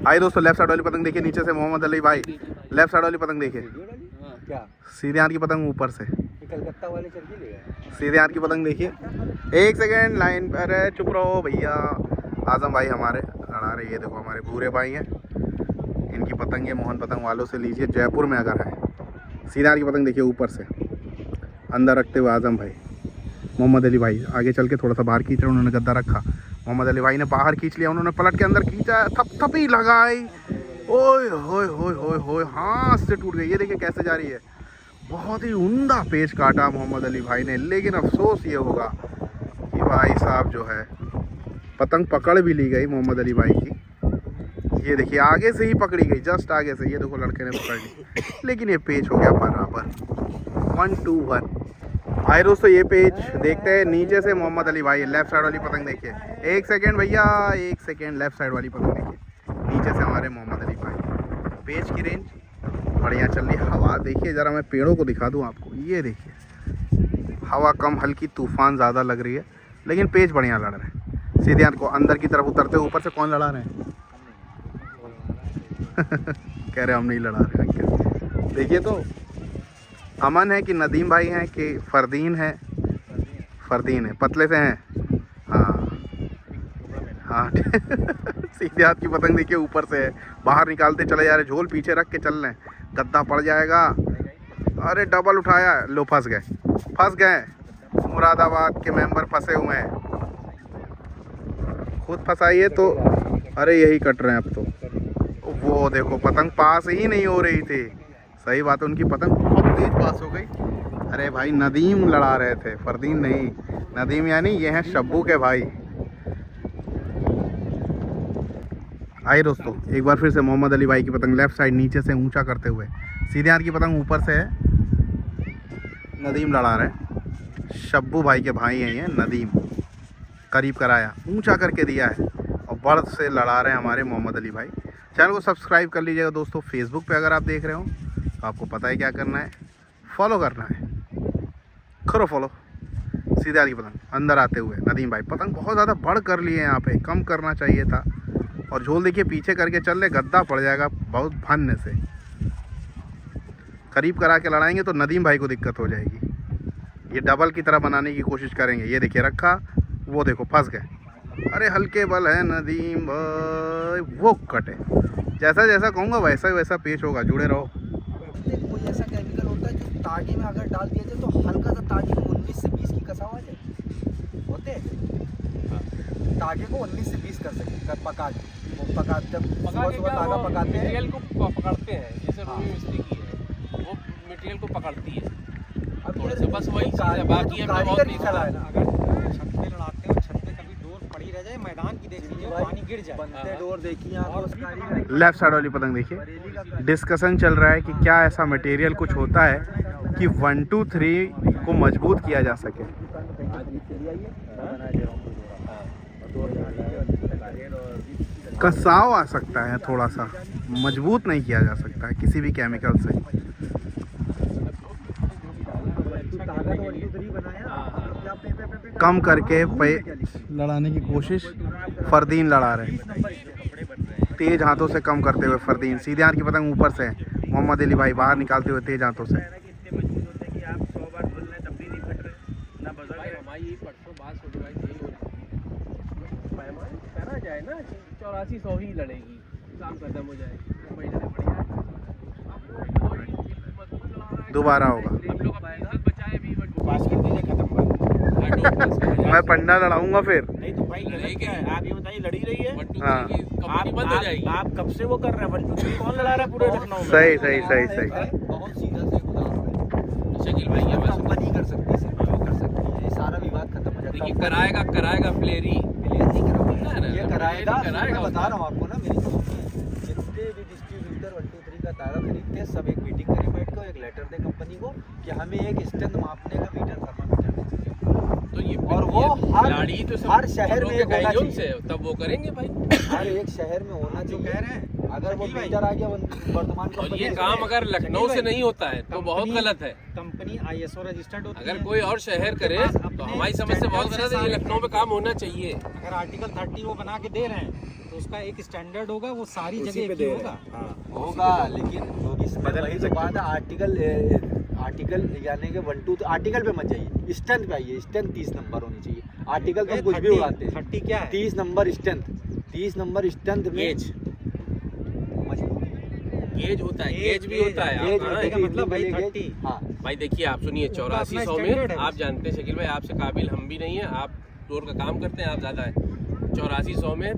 आइए दोस्तों लेफ्ट साइड वाली पतंग देखिए नीचे से, मोहम्मद अली भाई लेफ्ट साइड वाली पतंग देखिए, क्या सीधे हाथ की पतंग ऊपर से, कलकत्ता वाले चल के ले गए। सीधे हाथ की पतंग देखिए। एक सेकेंड लाइन पर है, चुप रहो भैया। आजम भाई हमारे लड़ा रहे, ये देखो हमारे भूरे भाई हैं, इनकी पतंग है मोहन पतंग वालों से लीजिए जयपुर में अगर है। सीधे हाथ की पतंग देखिए ऊपर से, अंदर रखते हुए आजम भाई, मोहम्मद अली भाई आगे चल के थोड़ा सा बाहर खींच रहे, उन्होंने गद्दा रखा, मोहम्मद अली भाई ने बाहर खींच लिया, उन्होंने पलट के अंदर खींचा, थपथपी लगाई, ओए होए होए होए होए, हाथ से टूट गई। ये देखिए कैसे जा रही है, बहुत ही उम्दा पेच काटा मोहम्मद अली भाई ने। लेकिन अफसोस ये होगा कि भाई साहब जो है पतंग पकड़ भी ली गई मोहम्मद अली भाई की। ये देखिए आगे से ही पकड़ी गई, जस्ट आगे से, ये देखो लड़के ने पकड़ ली, लेकिन ये पेच हो गया बराबर 1-1। आइए दोस्तों ये पेज देखते हैं नीचे से, मोहम्मद अली भाई लेफ्ट साइड वाली पतंग देखिए। एक सेकेंड भैया, एक सेकेंड, लेफ्ट साइड वाली पतंग देखिए नीचे से हमारे मोहम्मद अली भाई। पेज की रेंज बढ़िया चल रही है। हवा देखिए जरा, मैं पेड़ों को दिखा दूं आपको, ये देखिए हवा कम, हल्की तूफान ज़्यादा लग रही है, लेकिन पेज बढ़िया लड़ रहे हैं। सीधे हाथ को अंदर की तरफ उतरते, ऊपर से कौन लड़ा रहे हैं कह रहे हम नहीं लड़ा रहे हैं। देखिए तो अमन है कि नदीम भाई हैं कि फरदीन है, फरदीन है, पतले से हैं। हाँ सीधे हाथ की पतंग देखिए ऊपर से है, बाहर निकालते चले जा रहे, झोल पीछे रख के चल रहे हैं, गद्दा पड़ जाएगा। अरे डबल उठाया, लो फंस गए। मुरादाबाद के मेंबर फंसे हुए हैं, खुद फंसाइए तो। अरे यही कट रहे हैं अब तो। वो देखो पतंग पास ही नहीं हो रही थी, सही बात है, उनकी पतंग बहुत तेज पास हो गई। अरे भाई नदीम लड़ा रहे थे, फरदीन नहीं, नदीम यानी ये हैं शब्बू के भाई। आइए दोस्तों एक बार फिर से मोहम्मद अली भाई की पतंग लेफ्ट साइड नीचे से ऊंचा करते हुए, सीधे हाथ की पतंग ऊपर से है, नदीम लड़ा रहे, शब्बू भाई के भाई हैं ये, नदीम करीब कराया, ऊंचा करके दिया है और बढ़ से लड़ा रहे हैं हमारे मोहम्मद अली भाई। चैनल को सब्सक्राइब कर लीजिएगा दोस्तों। फेसबुक पे अगर आप देख रहे हो तो आपको पता है क्या करना है, फॉलो करना है, करो फॉलो। सीधे हाथ की पतंग अंदर आते हुए नदीम भाई, पतंग बहुत ज़्यादा बढ़ कर लिए यहाँ पे, कम करना चाहिए था। और झोल देखिए पीछे करके चल रहे, गद्दा पड़ जाएगा बहुत भनने से। करीब करा के लड़ाएंगे तो नदीम भाई को दिक्कत हो जाएगी, ये डबल की तरह बनाने की कोशिश करेंगे। ये देखिए रखा, वो देखो फंस गए। अरे हल्के बल है नदीम भाई, वो कटे, जैसा जैसा कहूँगा वैसा वैसा पेश होगा, जुड़े रहो। कोई ऐसा केमिकल होता है जो तागे में अगर डाल दिया जाए तो हल्का सा तागे 19 से 20 की कसा आ जाए, होते हैं तागे को 19 से 20 कर सकते पका जब पका के सुबह क्या तागा वो पकाते हैं। मटेरियल को पकड़ते हैं, जैसे रूई मिस्त्री की है वो मटेरियल को पकड़ती है अब थोड़ा ये सा, बस वही चीज़ है, बाकी हमने बहुत कारीगर नहीं की कला है ना। अगर छत पे लड़ाते हो, छत पे कभी डोर पड़ी रह जाए, मैदान की देख लीजिए, पानी गिर जाए। बनते डोर देखिए आप उस कारीगर की लेफ्ट साइड वाली पतंग देखिए, बरेली का डिस्कशन चल रहा है कि क्या ऐसा मटेरियल कुछ होता है कि 1 2 3 को मजबूत किया जा सके। कसाव आ सकता है थोड़ा सा, मजबूत नहीं किया जा सकता है किसी भी केमिकल से। कम करके पे लड़ाने की कोशिश फरदीन लड़ा रहे, तेज हाथों से कम करते हुए फरदीन। सीधे हाथ की पतंग ऊपर से मोहम्मद अली भाई बाहर निकालते हुए तेज हाथों से। हमारी परसों बात छोटी भाई यही हो रही करा जाए ना 8400 ही लड़ेगी, काम खत्म हो जाए, महीने में बढ़िया दोबारा होगा। हम लोग अपनी इज्जत बचाए भी पास कर दीजिए, खत्म कर मैं पंडा लड़ाऊंगा फिर। नहीं तो भाई लड़ाई क्या है, आप ये बताइए, लड़ी रही है? हाँ। कंपनी बंद हो जाएगी। आप कब से वो कर रहे हैं 1 2 3 कौन लड़ा रहा है पूरे लखनऊ में? सही सही सही सही। बहुत सीधा से उदाहरण है। शकील भाई ये बस कंपनी कर सकती है, सिर्फ वो कर सकती है, ये सारा विवाद खत्म हो जाता देखिए है। कराएगा प्लेयरी प्लेयर नहीं कराएगा, ना, ये कराएगा। कराएगा मैं बता उसका। रहा हूँ आपको ना, मेरी तो सुनिए, जितने भी डिस्ट्रीब्यूटर 1 2 3 का तारा खरीदते हैं सब एक मीटिंग करें बैठ कर, एक लेटर दें कंपनी को कि हमें एक स्ट्रेंथ मापने का मीटर थर्मामीटर चाहिए। तो ये और वो खिलाड़ी तो सब हर शहर लोग में के एक होना कहेंगे उनसे, चाहिए। तब वो करेंगे भाई। हर एक शहर में होना जो चाहिए। कह रहे हैं, अगर वो शकील भाई, मीटर आ गया वर्तमान और कंपनी ये से, काम अगर लखनऊ से भाई, नहीं होता है तो बहुत कंपनी- गलत है। कंपनी ISO रजिस्टर्ड होती अगर है। कोई और शहर करे पास तो अपने हमारी समझ से बहुत स्टैंडर्ड गलत है, ये से लखनऊ में काम होना चाहिए। अगर आर्टिकल 30 वो बना के दे रहे हैं तो उसका एक स्टैंडर्ड होगा, वो सारी उसी जगह पे एक ही दे होगा। रहे हैं। होगा, लेकिन इसमें बदल वही नहीं तो सकते। बात है, आर्टिकल यानी कि 1 2 आर्टिकल पे मत जाइए, स्ट्रेंथ पे आइए। स्ट्रेंथ 30 नंबर होनी चाहिए। आर्टिकल तो कुछ भी उड़ाते हैं। 30 क्या है? 30 नंबर स्ट्रेंथ, 30 नंबर स्ट्रेंथ में गेज मजबूती। गेज होता है, गेज भी गेज होता है। गेज आप कहाँ होता हैं? है, मतलब भाई गेज। 30। हाँ, भाई देखिए आप सुनिए, उनका अपना 8400 स्टैंडर्ड में है आप जानते हैं शकील भाई, आपसे काबिल हम भी नहीं है, आप डोर का काम करते हैं, आप ज़्यादा है। 8400 में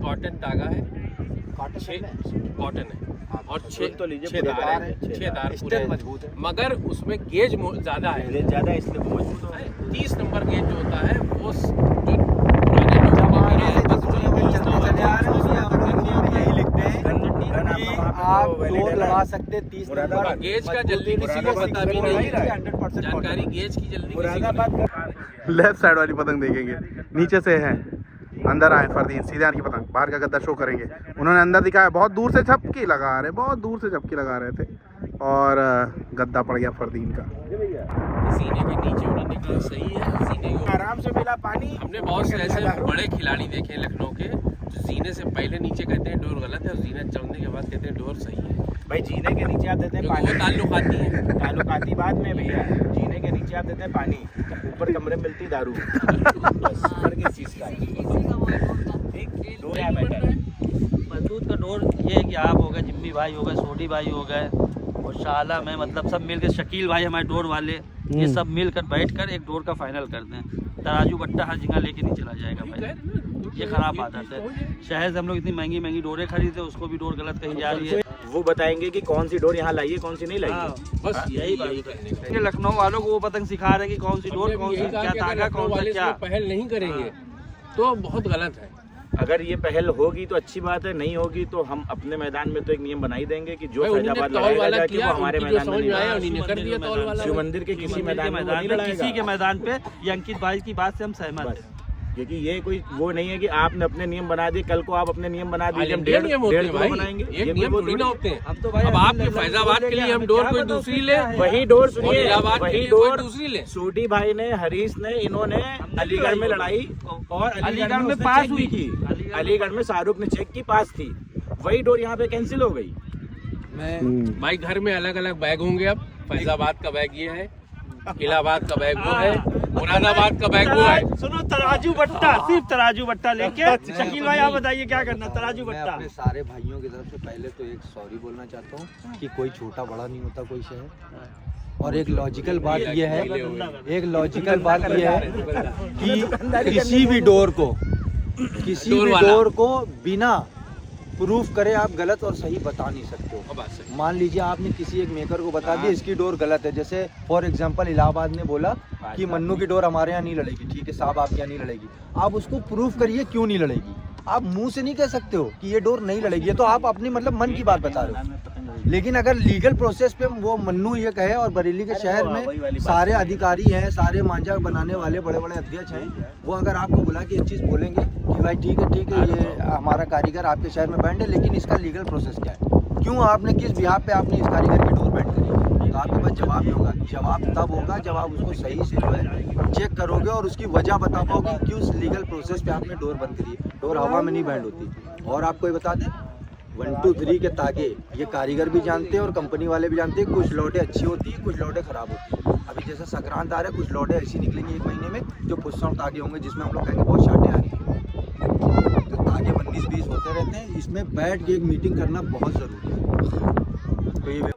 कॉटन धागा है, कॉटन में कॉटन है और सुन छः तो लीजिए, छः पूरे तार तार है, हैं, 6 तार पूरे स्ट्रेंथ हैं। मजबूत है। मगर उसमें गेज ज़्यादा है। रेट ज्यादा है इसलिए वो मजबूत हो गए। 30 नंबर गेज जो होता है वो जो पुराने लोग जमाने से बस जो वही चलते 30 नंबर चले आ रहे हैं, उसमें हम लोग गेज नियम यही लिखते हैं गन कि आपका आप वहाँ पे तो डोर वैलिड लगा है। सकते हैं 30 मुरादाबाद नंबर। गेज का मजबूती जल्दी किसी को मुरादाबाद पता भी सिक्स नहीं है, है। 100% जानकारी कॉटन। गेज की जल्दी किसी को नहीं। मुरादाबाद लेफ्ट साइड वाली पतंग देखेंगे, नीचे से है, अंदर आए फरदीन, सीधे हाथ की पतंग, बाहर का गद्दा शो करेंगे। उन्होंने अंदर दिखाया, बहुत दूर से झपकी लगा रहे, बहुत दूर से झपकी लगा रहे थे और गद्दा पड़ गया फरदीन का। सीने के नीचे उन्होंने कहा सही है, सीने के आराम से मिला पानी। हमने बहुत से ऐसे बड़े खिलाड़ी देखे हैं लखनऊ के जो जीने से पहले नीचे कहते हैं डोर गलत है और जीने चढ़ने के बाद कहते हैं डोर सही है, भाई जीने के नीचे आप देते हैं क्योंकि वो पानी, ताल्लुकाती है। ताल्लुकाती बात में भैया, जीने के नीचे आप देते हैं पानी, ऊपर कमरे में मिलती दारू। बस फर्क इस चीज का है। ठीक, दो है बेटर है। मजदूत का डोर ये है कि आप हो गए, जिम्मी भाई हो गए, सोडी भाई हो गए और शाला में, मतलब सब मिलकर, शकील भाई हमारे डोर वाले, ये सब मिलकर बैठकर एक डोर का फाइनल करते हैं। तराजू बट्टा हर जगह लेके नहीं चला जाएगा भाई, ये खराब आदत है। शहर से हम लोग इतनी महंगी महंगी डोरें खरीदते, उसको भी डोर गलत कही जा रही है। वो बताएंगे कि कौन सी डोर यहाँ लाइए, कौन सी नहीं लाइए। बस यही बात है। लखनऊ वालों को वो पतंग सिखा रहे हैं कि कौन सी डोर, कौन सी क्या तागा, कौन सा क्या। पहल नहीं करेंगे तो बहुत गलत है। अगर ये पहल होगी तो अच्छी बात है, नहीं होगी तो हम अपने मैदान में तो एक नियम बना ही देंगे कि जो भाई उन्होंने फैजाबाद तौल लगाएगा वाला जाके किया, वो हमारे उनकी जो मैदान में समझ नहीं में आया लगाएगा। उन्हीं ने कर दिया तौल वाला। शिव मंदिर के किसी मैदान में वो नहीं किसी के लड़ाएगा। मैदान पे ये अंकित भाई की बात से हम सहमत बस, हैं। क्योंकि ये कोई वो नहीं है कि आपने अपने नियम बना दिए, कल को आप अपने नियम बना दीजिए, हम इंडिया डेढ़ नियम होते हैं किलो भाई, बनाएंगे। एक ये कोई नियम वो थोड़ी ना होते हैं। हम तो भाई अब आपके फैजाबाद के लिए हम डोर कोई दूसरी ले, वही डोर और सुनिए, इलाहाबाद के वही लिए कोई डोर दूसरी ले। सूटी भाई ने, हरीश ने, इन्होंने अलीगढ़ में लड़ाई और अलीगढ़ में उसने पास चेक हुई भी थी। की। अलीगढ़ में शाहरुख ने चेक की, पास थी। वही डोर यहाँ पे कैंसिल हो गई। भाई घर में अलग अलग बैग होंगे। अब फैजाबाद का बैग ये है, इलाहाबाद का बैग वो है, मुरादाबाद का बैग वो है। सुनो, तराजू बट्टा, सिर्फ तराजू बट्टा लेके शकील भाई आप बताइए क्या करना। तराजू मैं बट्टा अपने सारे भाइयों की तरफ से पहले तो एक सॉरी बोलना चाहता हूँ कि कोई छोटा बड़ा नहीं होता कोई शहर, और एक लॉजिकल बात ये है, एक लॉजिकल बात ये है कि किसी भी डोर को बिना प्रूफ करे आप गलत और सही बता नहीं सकते हो। मान लीजिए आपने किसी एक मेकर को बता दिया इसकी डोर गलत है, जैसे फॉर एग्जांपल इलाहाबाद ने बोला कि मन्नू की डोर हमारे यहाँ नहीं लड़ेगी, ठीक है साहब आपके यहाँ नहीं लड़ेगी, आप उसको प्रूफ करिए क्यों नहीं लड़ेगी। आप मुंह से नहीं कह सकते हो कि ये डोर नहीं लड़ेगी, ये तो आप अपनी मतलब मन की बात बता रहे हो। लेकिन अगर लीगल प्रोसेस पे वो मन्नू ये कहे और बरेली के शहर में सारे अधिकारी हैं, सारे मांझा बनाने वाले बड़े बड़े अध्यक्ष हैं, वो अगर आपको बुला के एक चीज़ बोलेंगे कि भाई ठीक है ये हमारा कारीगर आपके शहर में बैंड है, लेकिन इसका लीगल प्रोसेस क्या है, क्यों आपने किस बिहाफ पे आपने इस कारीगर की डोर बैंड करी, तो आपके पास जवाब ही होगा। जवाब तब होगा जब आप उसको सही से जो है चेक करोगे और उसकी वजह बता पाओगे कि उस लीगल प्रोसेस पे आपने डोर बंद करी है। डोर हवा में नहीं बैंड होती। और आपको ये बता दें 1 2 3 के तागे ये कारीगर भी जानते हैं और कंपनी वाले भी जानते हैं, कुछ लौटे अच्छी होती है, कुछ लौटे खराब होती है। अभी जैसे संक्रांत आ रहा है, कुछ लौटे ऐसी निकलेंगे 1 महीने में जो पुष्सम तागे होंगे, जिसमें हम लोग कहेंगे बहुत शाटे आ रही है। तो तागे 19-20 होते रहते हैं, इसमें बैठ के एक मीटिंग करना बहुत ज़रूरी है। तो ये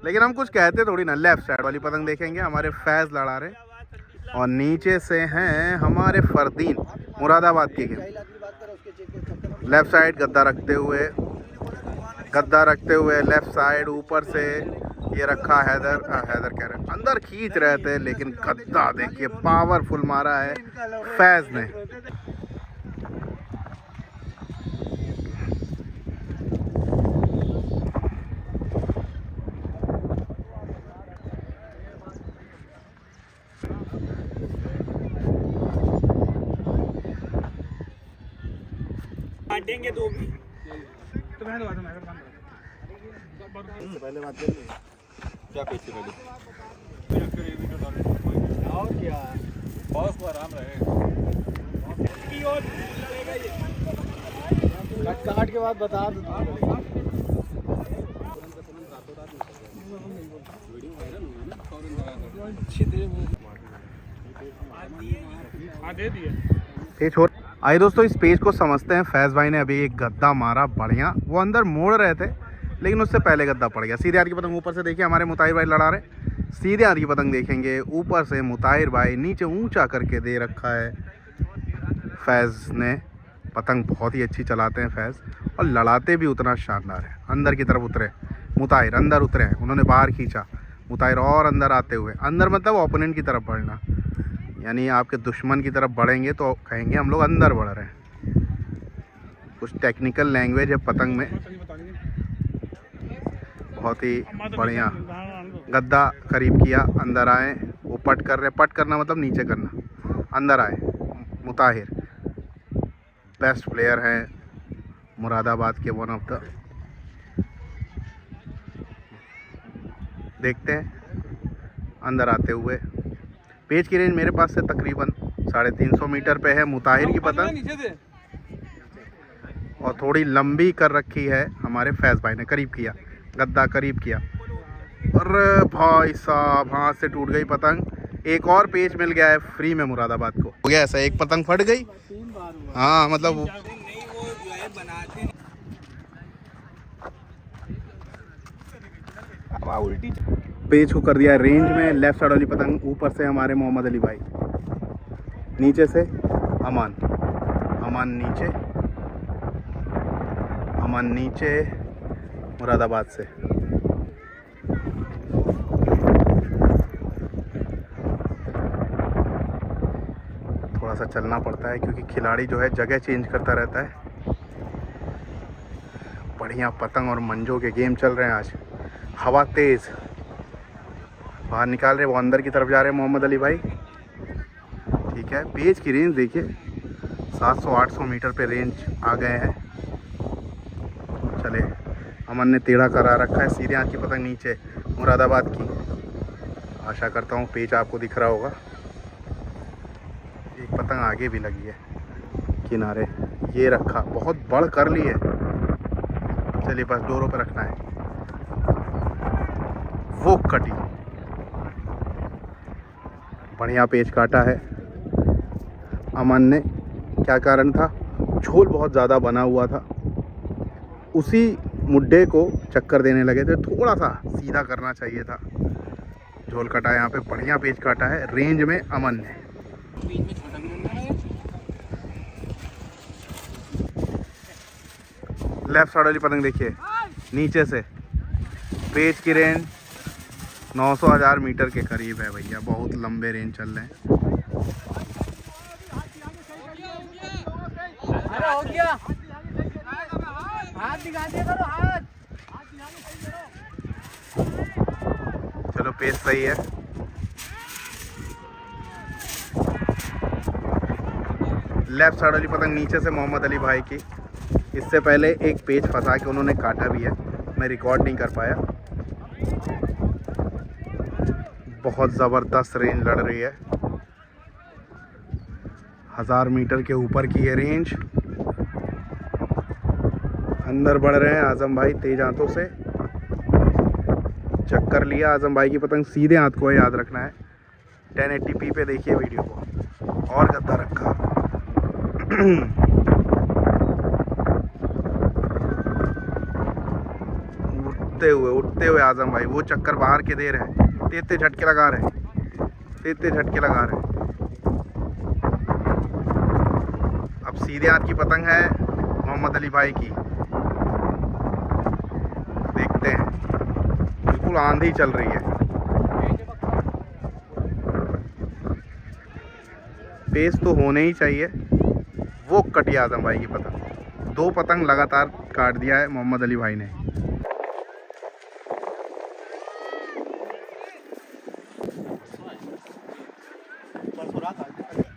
लेकिन हम कुछ कहते थोड़ी ना। लेफ्ट साइड वाली पतंग देखेंगे, हमारे फैज़ लड़ा रहे और नीचे से हैं हमारे फरदीन मुरादाबाद के। लेफ्ट साइड गद्दा रखते हुए लेफ्ट साइड ऊपर से ये रखा हैदर कह रहे हैं, अंदर खींच रहे थे, लेकिन गद्दा देखिए पावरफुल मारा है फैज़ ने। काटेंगे तो भी पहले बात कर क्या पैसे पहले और क्या बहुत को आराम रहे काट के बाद बता दो। आइए दोस्तों, इस पेज को समझते हैं। फैज़ भाई ने अभी एक गद्दा मारा बढ़िया, वो अंदर मोड़ रहे थे लेकिन उससे पहले गद्दा पड़ गया। सीधे हाथ की पतंग ऊपर से देखिए, हमारे मुताहिर भाई लड़ा रहे। सीधे हाथ की पतंग देखेंगे, ऊपर से मुताहिर भाई नीचे ऊंचा करके दे रखा है फैज़ ने। पतंग बहुत ही अच्छी चलाते हैं फैज़, और लड़ाते भी उतना शानदार है। अंदर की तरफ उतरे मुताहिर, अंदर उतरे हैं, उन्होंने बाहर खींचा मुताहिर, और अंदर आते हुए, अंदर मतलब ओपोनेंट की तरफ बढ़ना, यानी आपके दुश्मन की तरफ बढ़ेंगे तो कहेंगे हम लोग अंदर बढ़ रहे हैं। कुछ टेक्निकल लैंग्वेज है पतंग में, बहुत ही बढ़िया। गद्दा करीब किया, अंदर आए, वो पट कर रहे। पट करना मतलब नीचे करना। अंदर आए मुताहिर, बेस्ट प्लेयर हैं मुरादाबाद के, वन ऑफ द। देखते हैं अंदर आते हुए। पेज की रेंज मेरे पास से तकरीबन 350 मीटर पे है मुताहिर की पतंग, और थोड़ी लंबी कर रखी है हमारे फैज़ भाई ने। करीब किया गद्दा, करीब किया, अरे भाई साहब हाथ से टूट गई पतंग। एक और पेज मिल गया है फ्री में मुरादाबाद को। हो गया ऐसा, एक पतंग फट गई। हाँ मतलब उल्टी पेज को कर दिया रेंज में। लेफ्ट साइड वाली पतंग ऊपर से हमारे मोहम्मद अली भाई, नीचे से अमान नीचे मुरादाबाद से। थोड़ा सा चलना पड़ता है क्योंकि खिलाड़ी जो है जगह चेंज करता रहता है। बढ़िया पतंग और मंजो के गेम चल रहे हैं आज। हवा तेज़, बाहर निकाल रहे, वो अंदर की तरफ जा रहे हैं मोहम्मद अली भाई। ठीक है, पेज की रेंज देखिए 700-800 मीटर पे रेंज आ गए हैं। चले, अमन ने टेढ़ा करा रखा है। सीधे हाथ की पतंग नीचे मुरादाबाद की। आशा करता हूँ पेज आपको दिख रहा होगा। एक पतंग आगे भी लगी है किनारे, ये रखा, बहुत बड़ कर ली है। चलिए बस डोरों पे रखना है। वो कटी, बढ़िया पेज काटा है अमन ने। क्या कारण था? झोल बहुत ज़्यादा बना हुआ था, उसी मुड्डे को चक्कर देने लगे थे। थोड़ा सा सीधा करना चाहिए था, झोल काटा है यहाँ पे, बढ़िया पेच काटा है रेंज में अमन ने। लेफ्ट साइड वाली पतंग देखिए, नीचे से पेच की रेंज 900-1000 मीटर के करीब है भैया, बहुत लंबे रेंज चल रहे हैं। अरे हो गया, हाथ दिखा दिया करो, हाथ। चलो पेच सही है। लेफ्ट साइड वाली पतंग नीचे से मोहम्मद अली भाई की, इससे पहले एक पेच फंसा के उन्होंने काटा भी है, मैं रिकॉर्ड नहीं कर पाया। बहुत ज़बरदस्त रेंज लड़ रही है, 1000 मीटर के ऊपर की है रेंज। अंदर बढ़ रहे हैं आजम भाई तेज हाथों से। चक्कर लिया आजम भाई की पतंग, सीधे हाथ को याद रखना है। 1080p पे देखिए वीडियो को, और गद्दा रखा। उठते हुए आजम भाई वो चक्कर बाहर के दे रहे हैं, तेते झटके लगा रहे हैं, तेते झटके लगा रहे हैं। अब सीधे हाथ की पतंग है मोहम्मद अली भाई की, देखते हैं। बिल्कुल आंधी चल रही है, पेस तो होने ही चाहिए। वो कटी आजम भाई की पतंग, 2 पतंग लगातार काट दिया है मोहम्मद अली भाई ने।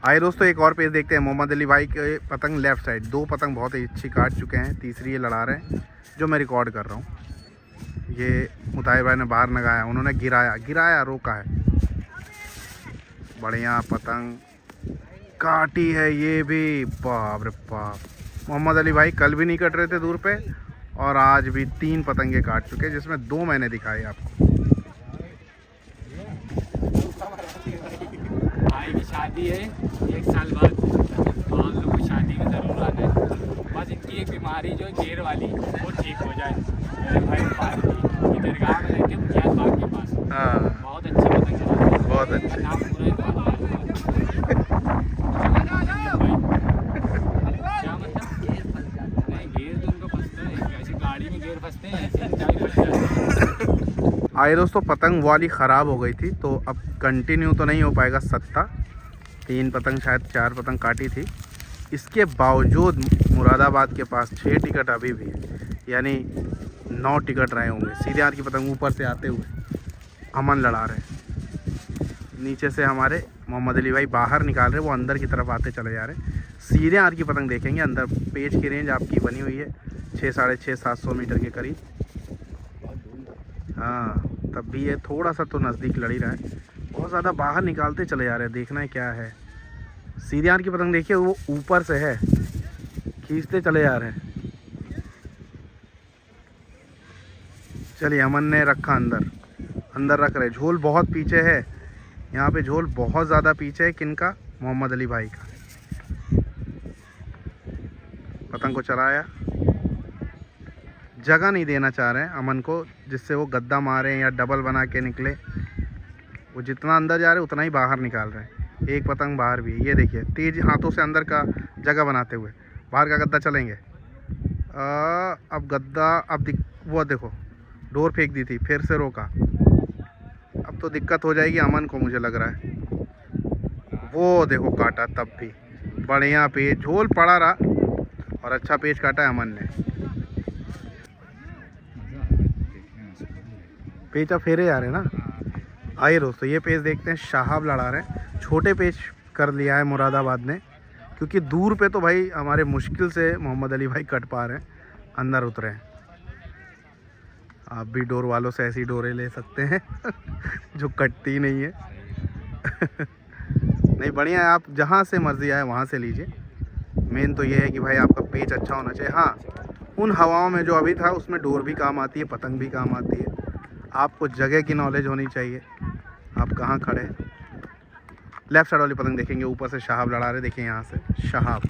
आइए दोस्तों एक और पेज देखते हैं। मोहम्मद अली भाई के पतंग लेफ्ट साइड, 2 पतंग बहुत ही अच्छी काट चुके हैं, तीसरी ये लड़ा रहे हैं जो मैं रिकॉर्ड कर रहा हूँ। ये मुताहिर भाई ने बाहर लगाया, उन्होंने गिराया रोका है। बढ़िया पतंग काटी है ये भी, बाप रे बाप। मोहम्मद अली भाई कल भी नहीं कट रहे थे दूर पे, और आज भी 3 पतंगे काट चुके हैं, जिसमें 2 मैंने दिखाई आपको। भाई की शादी है 1 साल बाद, तो हम लोग को शादी में ज़रूर आना है। बस इनकी एक बीमारी जो गेर वाली वो ठीक हो जाए। मेरे भाई पास की दरगाह में रहते हैं मुखियात बाग के पास। हाँ बहुत अच्छी पतंग है, बहुत अच्छी। नाम पूरा ही क्या मतलब नहीं, गेर तो उनको फंसता है, ऐसी गाड़ी में गेर फंसते हैं, ऐसे ऊंचाई फंस जाती है। आए दोस्तों पतंग वाली ख़राब हो गई थी, तो अब कंटिन्यू तो नहीं हो पाएगा सत्ता। 3 पतंग शायद 4 पतंग काटी थी। इसके बावजूद मुरादाबाद के पास 6 टिकट अभी भी है, यानी 9 टिकट रहे होंगे। सीधे हाथ की पतंग ऊपर से आते हुए अमन लड़ा रहे हैं। नीचे से हमारे मोहम्मद अली भाई बाहर निकाल रहे, वो अंदर की तरफ आते चले जा रहे हैं। सीधे हाथ की पतंग देखेंगे, अंदर पेज की रेंज आपकी बनी हुई है 600-700 मीटर के करीब। हाँ तब भी ये थोड़ा सा तो नज़दीक लड़ ही रहा है, बहुत ज़्यादा बाहर निकालते चले जा रहे हैं। देखना है क्या है। सीधे हाथ की पतंग देखिए, वो ऊपर से है, खींचते चले जा रहे हैं। चलिए अमन ने रखा अंदर रख रहे। झोल बहुत पीछे है, यहाँ पे झोल बहुत ज़्यादा पीछे है। किनका? मोहम्मद अली भाई का। पतंग को चलाया, जगह नहीं देना चाह रहे हैं अमन को, जिससे वो गद्दा मारे या डबल बना के निकले। वो जितना अंदर जा रहे हैं उतना ही बाहर निकाल रहे हैं। एक पतंग बाहर भी है, ये देखिए तेज हाथों से अंदर का जगह बनाते हुए बाहर का गद्दा चलेंगे। अब गद्दा वो देखो डोर फेंक दी थी, फिर से रोका। अब तो दिक्कत हो जाएगी अमन को, मुझे लग रहा है। वो देखो काटा, तब भी बढ़िया पेज, झोल पड़ा रहा और अच्छा पेज काटा है अमन ने। पेज अब फेरे जा रहे हैं ना। आइए दोस्तों ये पेज देखते हैं, शाहाब लड़ा रहे हैं। छोटे पेज कर लिया है मुरादाबाद ने, क्योंकि दूर पे तो भाई हमारे मुश्किल से मोहम्मद अली भाई कट पा रहे हैं, अंदर उतरे हैं। आप भी डोर वालों से ऐसी डोरें ले सकते हैं जो कटती नहीं है। नहीं बढ़िया है, आप जहाँ से मर्जी आए वहाँ से लीजिए। मेन तो ये है कि भाई आपका पेज अच्छा होना चाहिए। हाँ उन हवाओं में जो अभी था उसमें डोर भी काम आती है, पतंग भी काम आती है। आपको जगह की नॉलेज होनी चाहिए, आप कहाँ खड़े हैं। लेफ्ट साइड वाली पतंग देखेंगे, ऊपर से शहाब लड़ा रहे, देखिए यहाँ से शहाब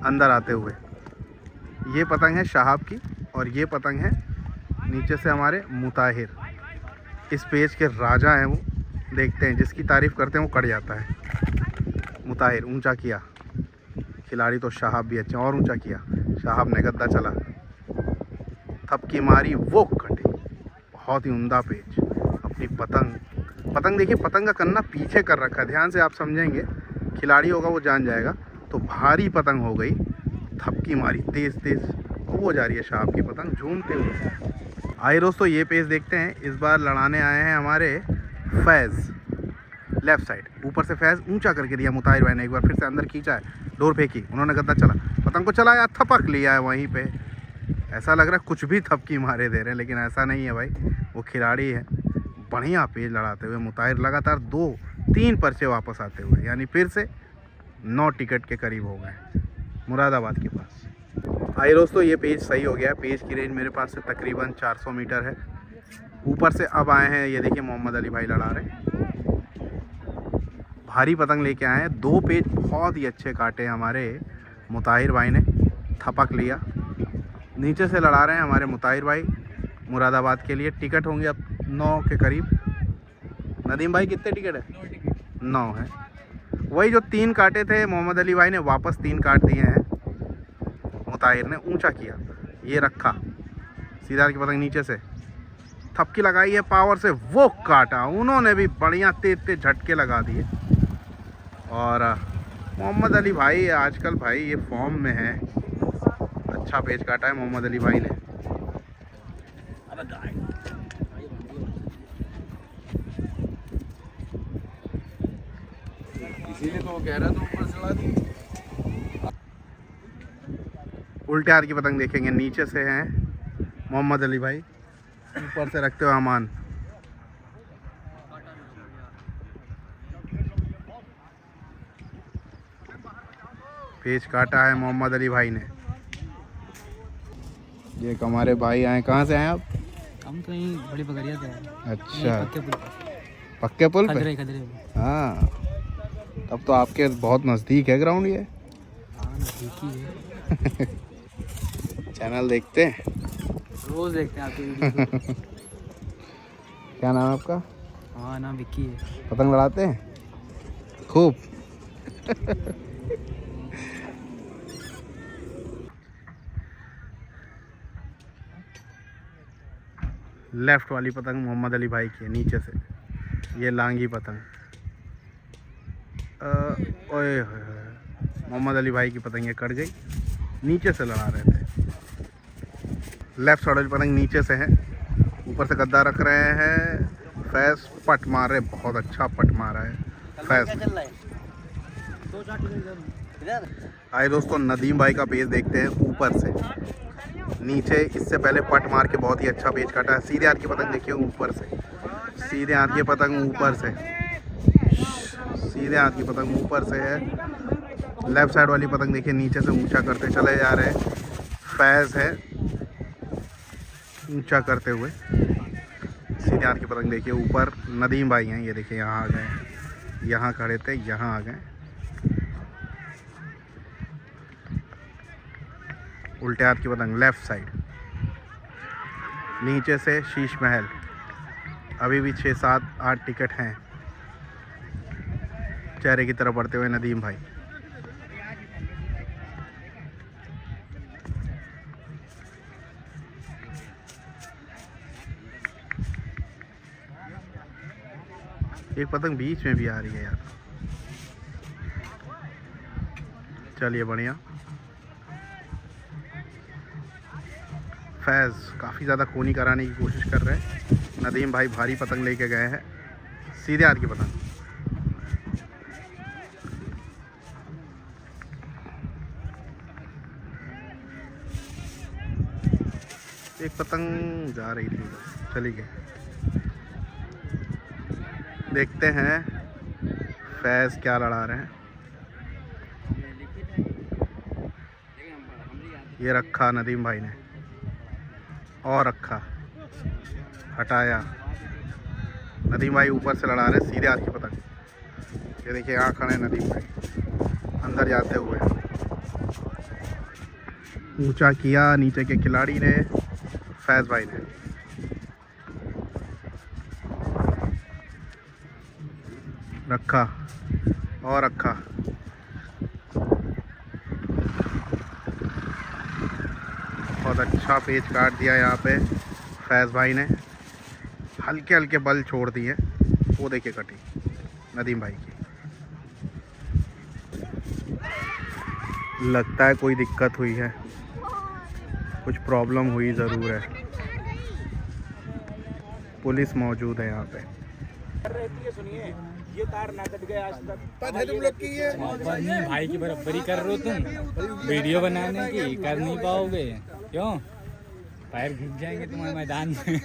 अंदर आते हुए। ये पतंग है शहाब की, और ये पतंग है नीचे से हमारे मुताहिर। इस पेज के राजा हैं वो, देखते हैं जिसकी तारीफ करते हैं वो कट जाता है। मुताहिर ऊंचा किया, खिलाड़ी तो शाहाब भी अच्छे, और ऊंचा किया, शाहाब ने गद्दा चला, थपकी मारी, वो कटे। बहुत ही उम्दा पेज। अपनी पतंग देखिए, पतंग का कन्ना पीछे कर रखा है, ध्यान से आप समझेंगे, खिलाड़ी होगा वो जान जाएगा। तो भारी पतंग हो गई, थपकी मारी तेज तेज, वो जा रही है शाहाब की पतंग झूमते हुए। आइए दोस्तों ये पेज देखते हैं। इस बार लड़ाने आए हैं हमारे फैज़, लेफ़्ट साइड। ऊपर से फैज़ ऊंचा करके दिया मुताहिर भाई ने, एक बार फिर से अंदर खींचा है, डोर फेंकी, उन्होंने गद्दा चला, पतंग को चलाया, थपक लिया है वहीं पे। ऐसा लग रहा है कुछ भी थपकी मारे दे रहे हैं, लेकिन ऐसा नहीं है भाई, वो खिलाड़ी है। बढ़िया पेज लड़ाते हुए मुताहिर लगातार 2-3 पर्चे वापस आते हुए, यानी फिर से 9 टिकट के करीब हो गए मुरादाबाद के पास। आइए दोस्तों ये पेज सही हो गया है। पेज की रेंज मेरे पास से तकरीबन 400 मीटर है। ऊपर से अब आए हैं, ये देखिए मोहम्मद अली भाई लड़ा रहे हैं, भारी पतंग लेके आए हैं। 2 पेज बहुत ही अच्छे काटे हमारे मुताहिर भाई ने, थपक लिया। नीचे से लड़ा रहे हैं हमारे मुताहिर भाई मुरादाबाद के लिए। टिकट होंगे अब 9 के करीब। नदीम भाई कितने टिकट है? 9 है। वही जो 3 काटे थे मोहम्मद अली भाई ने, वापस 3 काट दिए हैं। मुताहिर ने ऊंचा किया, ये रखा, सीधा की पतंग नीचे से थपकी लगाई है पावर से, वो काटा। उन्होंने भी बढ़िया तेज तेज झटके लगा दिए। और मोहम्मद अली भाई आजकल भाई ये फॉर्म में है, अच्छा पेज काटा है मोहम्मद अली भाई ने। इसीलिए तो वो कह रहा था ऊपर चला दी। उल्टे हाथ की पतंग देखेंगे, नीचे से हैं मोहम्मद अली भाई, ऊपर से रखते हुए अमान। पेज काटा है मोहम्मद अली भाई ने। ये हमारे भाई आए, कहाँ से आए आप? हम तो यहीं बड़ी बकरिया से हैं। अच्छा, पक्के पुल पे, पक्के पुल पे। खदरे। हाँ, तब तो आपके बहुत नज़दीक है ग्राउंड ये। हाँ नज़दीक ही है। चैनल देखते हैं? रोज़ देखते हैं आपके वीडियो। क्या नाम है आपका? हाँ नाम विक्की है। पतंग लड़ाते हैं खूब? लेफ्ट वाली पतंग मोहम्मद अली भाई की है, नीचे से ये लांगी पतंग। ओए मोहम्मद अली भाई की पतंग ये कट गई, नीचे से लड़ा रहे थे। लेफ्ट साइड वाली पतंग नीचे से है, ऊपर से गद्दा रख रहे हैं। फैज़ पट मार रहे, बहुत अच्छा पट मारा है फैज़। आइए दोस्तों नदीम भाई का पेज देखते हैं ऊपर से नीचे। इससे पहले पट मार के बहुत ही अच्छा पेज काटा है। सीधे हाथ की पतंग देखिए ऊपर से, सीधे हाथ की पतंग ऊपर से, सीधे हाथ की पतंग ऊपर से है। लेफ्ट साइड वाली पतंग देखिए नीचे से ऊंचा करते चले जा रहे हैं। फैज़ है ऊंचा करते हुए। सीधे हाथ की पतंग देखिए ऊपर। नदीम भाई हैं, ये देखिए यहाँ आ गए, यहाँ खड़े थे, यहाँ आ गए। उल्टे हाथ की पतंग लेफ्ट साइड, नीचे से शीश महल। अभी भी 6, 7, 8 टिकट हैं। चेहरे की तरफ बढ़ते हुए नदीम भाई। एक पतंग बीच में भी आ रही है यार। चलिए बढ़िया। फैज़ काफ़ी ज़्यादा खूनी कराने की कोशिश कर रहे हैं। नदीम भाई भारी पतंग लेके गए हैं, सीधे हाथ की पतंग। एक पतंग जा रही थी, चली गई। देखते हैं फैज़ क्या लड़ा रहे हैं। ये रखा नदीम भाई ने, और रखा, हटाया। नदीम भाई ऊपर से लड़ा रहे सीधे हाथ की पतंग। ये देखिए यहाँ खड़े नदीम भाई अंदर जाते हुए। ऊंचा किया नीचे के खिलाड़ी ने, फैज़ भाई ने। रखा और रखा। बहुत अच्छा पेच काट दिया यहाँ पे फैज़ भाई ने, हल्के हल्के बल छोड़ दिए। वो देखिए कटी नदीम भाई की। लगता है कोई दिक्कत हुई है, कुछ प्रॉब्लम हुई ज़रूर है। पुलिस मौजूद है यहाँ पे। सुनिए, ये तार ना कट गया आज तक। पता है तुम लोग की ये भाई की बराबरी कर रहे हो तुम, वीडियो बनाने की कर नहीं पाओगे। क्यों? पैर घिस जाएंगे तुम्हारे मैदान में।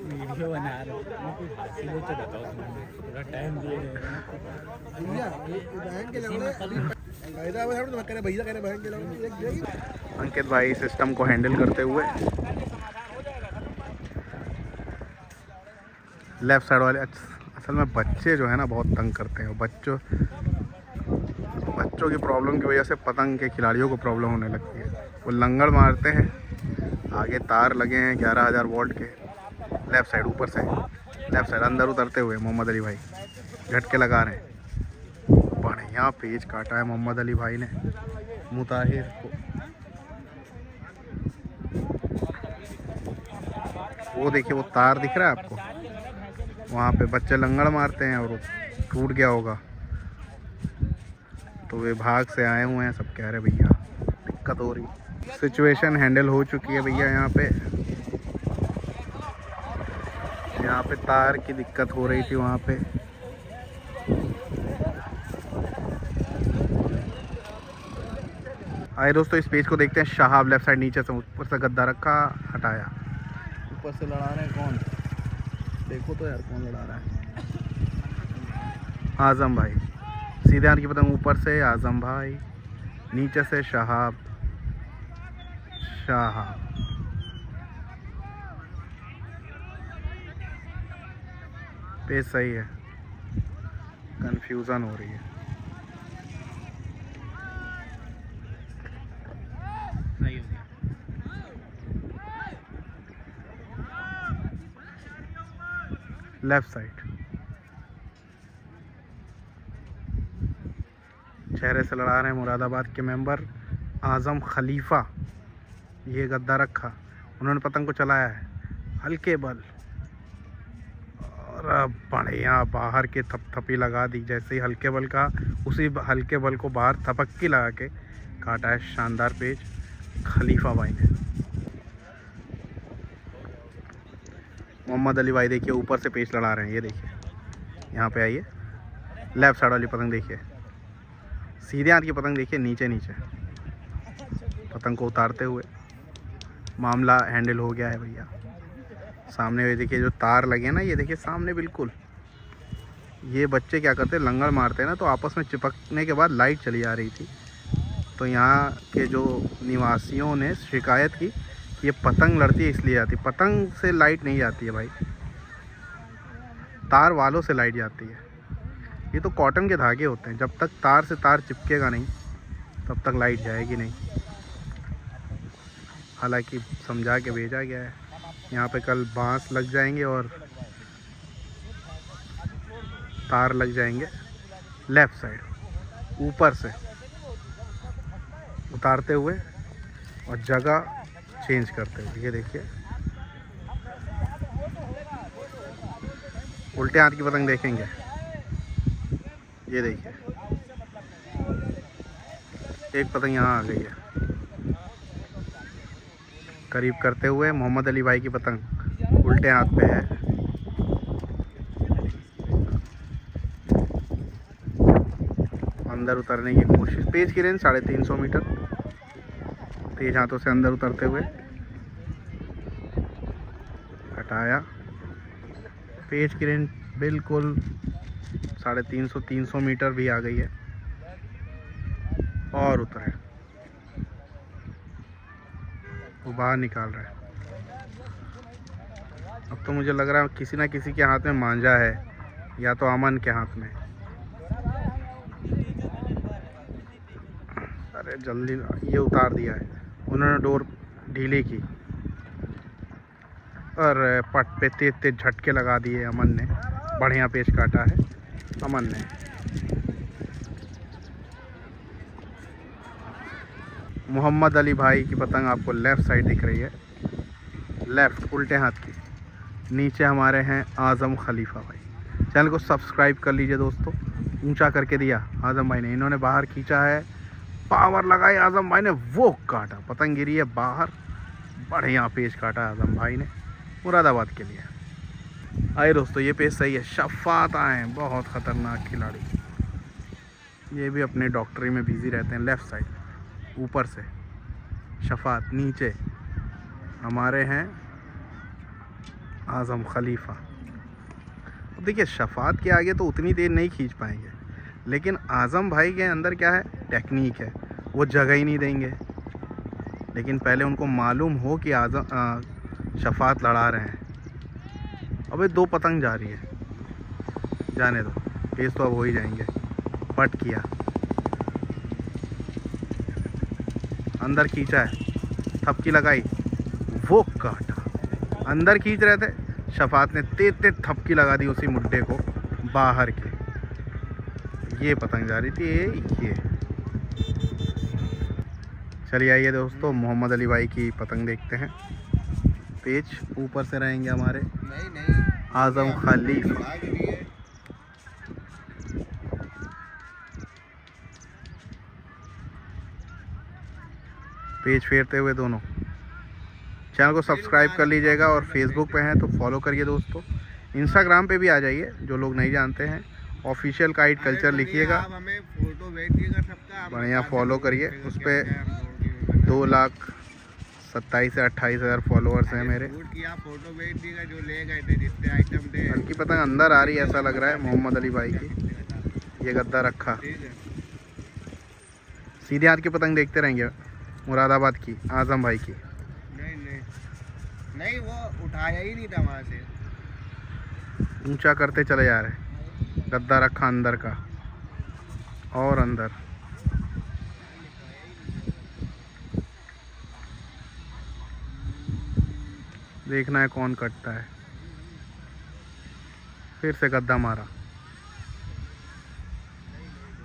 वीडियो बना रहे हो तो बताओ, थोड़ा टाइम दिए। अंकित भाई सिस्टम को हैंडल करते हुए लेफ़्ट साइड वाले। असल में बच्चे जो है ना बहुत तंग करते हैं। बच्चों की प्रॉब्लम की वजह से पतंग के खिलाड़ियों को प्रॉब्लम होने लगती है। वो लंगड़ मारते हैं, आगे तार लगे हैं 11,000 वोल्ट के। लेफ़्ट साइड ऊपर से लेफ़्ट साइड अंदर उतरते हुए मोहम्मद अली भाई झटके लगा रहे हैं। बढ़िया पेच काटा है मोहम्मद अली भाई ने मुताहिर को। वो देखिए वो तार दिख रहा है आपको, वहाँ पे बच्चे लंगड़ मारते हैं और वो टूट गया होगा। तो विभाग से आए हुए हैं, सब कह रहे भैया दिक्कत हो रही। सिचुएशन हैंडल हो चुकी है भैया। यहाँ पे तार की दिक्कत हो रही थी वहाँ पे। आइए दोस्तों इस पेज को देखते हैं। शहाब लेफ्ट साइड नीचे से ऊपर से गद्दा रखा, हटाया। ऊपर से लड़ा रहे हैं कौन? देखो तो यार कौन लड़ा रहा है। आज़म भाई सीधे हाथ की पतंग ऊपर से आज़म भाई, नीचे से शहाब। पेज सही है, कंफ्यूजन हो रही है। सही हो गया। लेफ्ट साइड चेहरे से लड़ा रहे हैं मुरादाबाद के मेंबर आज़म खलीफा। ये गद्दा रखा, उन्होंने पतंग को चलाया है हल्के बल और बढ़िया बाहर के थपथपी लगा दी। जैसे ही हल्के बल का, उसी हल्के बल को बाहर थपक्की लगा के काटा है शानदार पेच खलीफा भाई ने। मोहम्मद अली भाई देखिए ऊपर से पेच लड़ा रहे हैं। ये देखिए यहाँ पे आइए, लेफ़्ट साइड वाली पतंग देखिए, सीधे हाथ की पतंग देखिए, नीचे नीचे पतंग को उतारते हुए मामला हैंडल हो गया है भैया। सामने देखिए जो तार लगे हैं ना, ये देखिए सामने बिल्कुल। ये बच्चे क्या करते हैं, लंगड़ मारते हैं ना, तो आपस में चिपकने के बाद लाइट चली आ रही थी। तो यहाँ के जो निवासियों ने शिकायत की कि ये पतंग लड़ती है इसलिए आती। पतंग से लाइट नहीं जाती है भाई, तार वालों से लाइट जाती है। ये तो कॉटन के धागे होते हैं, जब तक तार से तार चिपकेगा नहीं तब तक लाइट जाएगी नहीं। हालांकि समझा के भेजा गया है। यहाँ पे कल बांस लग जाएंगे और तार लग जाएंगे लेफ़्ट साइड ऊपर से उतारते हुए और जगह चेंज करते हुए। ये देखिए उल्टे हाथ की पतंग देखेंगे। ये देखिए एक पतंग यहाँ आ गई है। करीब करते हुए मोहम्मद अली भाई की पतंग उल्टे हाथ पे है। अंदर उतरने की कोशिश। पेज की रेंज 350 मीटर। तेज हाथों से अंदर उतरते हुए हटाया। पेज की रेंज बिल्कुल 350 मीटर भी आ गई है और उतरे। वो बाहर निकाल रहा है। अब तो मुझे लग रहा है किसी ना किसी के हाथ में मांझा है, या तो अमन के हाथ में। अरे जल्दी, ये उतार दिया है उन्होंने, डोर ढीली की। और पट पे तेज तेज झटके लगा दिए अमन ने। बढ़िया पेच काटा है अमन ने। मोहम्मद अली भाई की पतंग आपको लेफ़्ट साइड दिख रही है, लेफ़्ट उल्टे हाथ की। नीचे हमारे हैं आज़म खलीफा भाई। चैनल को सब्सक्राइब कर लीजिए दोस्तों। ऊंचा करके दिया आज़म भाई ने। इन्होंने बाहर खींचा है, पावर लगाई आज़म भाई ने, वो काटा, पतंग गिरी है बाहर। बढ़िया पेच काटा आज़म भाई ने मुरादाबाद के लिए। आइए दोस्तों, ये पेच सही है। शफात आए, बहुत ख़तरनाक खिलाड़ी। ये भी अपने डॉक्टरी में बिजी रहते हैं। लेफ़्ट साइड ऊपर से शफात, नीचे हमारे हैं आज़म खलीफा। देखिए शफात के आगे तो उतनी देर नहीं खींच पाएंगे, लेकिन आज़म भाई के अंदर क्या है, टेक्निक है, वो जगह ही नहीं देंगे। लेकिन पहले उनको मालूम हो कि आज़म शफात लड़ा रहे हैं। अबे 2 पतंग जा रही है, जाने दो, पेच तो अब हो ही जाएंगे। पट किया, अंदर खींचा है, थपकी लगाई, वो काटा। अंदर खींच रहे थे, शफात ने तेज तेज थपकी लगा दी उसी मुड्ढे को बाहर के। ये पतंग जा रही थी ये। चलिए आइए दोस्तों, मोहम्मद अली भाई की पतंग देखते हैं। पेच ऊपर से रहेंगे हमारे आज़म खलीफा। पेज फेरते हुए दोनों। चैनल को सब्सक्राइब कर लीजिएगा और फेसबुक पे हैं तो फॉलो करिए दोस्तों। इंस्टाग्राम पे भी आ जाइए, जो लोग नहीं जानते हैं। ऑफिशियल काइट कल्चर लिखिएगा, बढ़िया फॉलो करिए। उस पर 2,27,000 से 28,000 फॉलोअर्स हैं मेरे। हल्की पतंग अंदर आ रही है ऐसा लग रहा है मोहम्मद अली भाई की। ये गद्दा रखा, सीधे हाथ की पतंग देखते रहेंगे मुरादाबाद की, आज़म भाई की। नहीं वो उठाया ही नहीं था वहाँ से। ऊंचा करते चले जा रहे। गद्दा रखा अंदर का और अंदर। देखना है कौन कटता है। फिर से गद्दा मारा,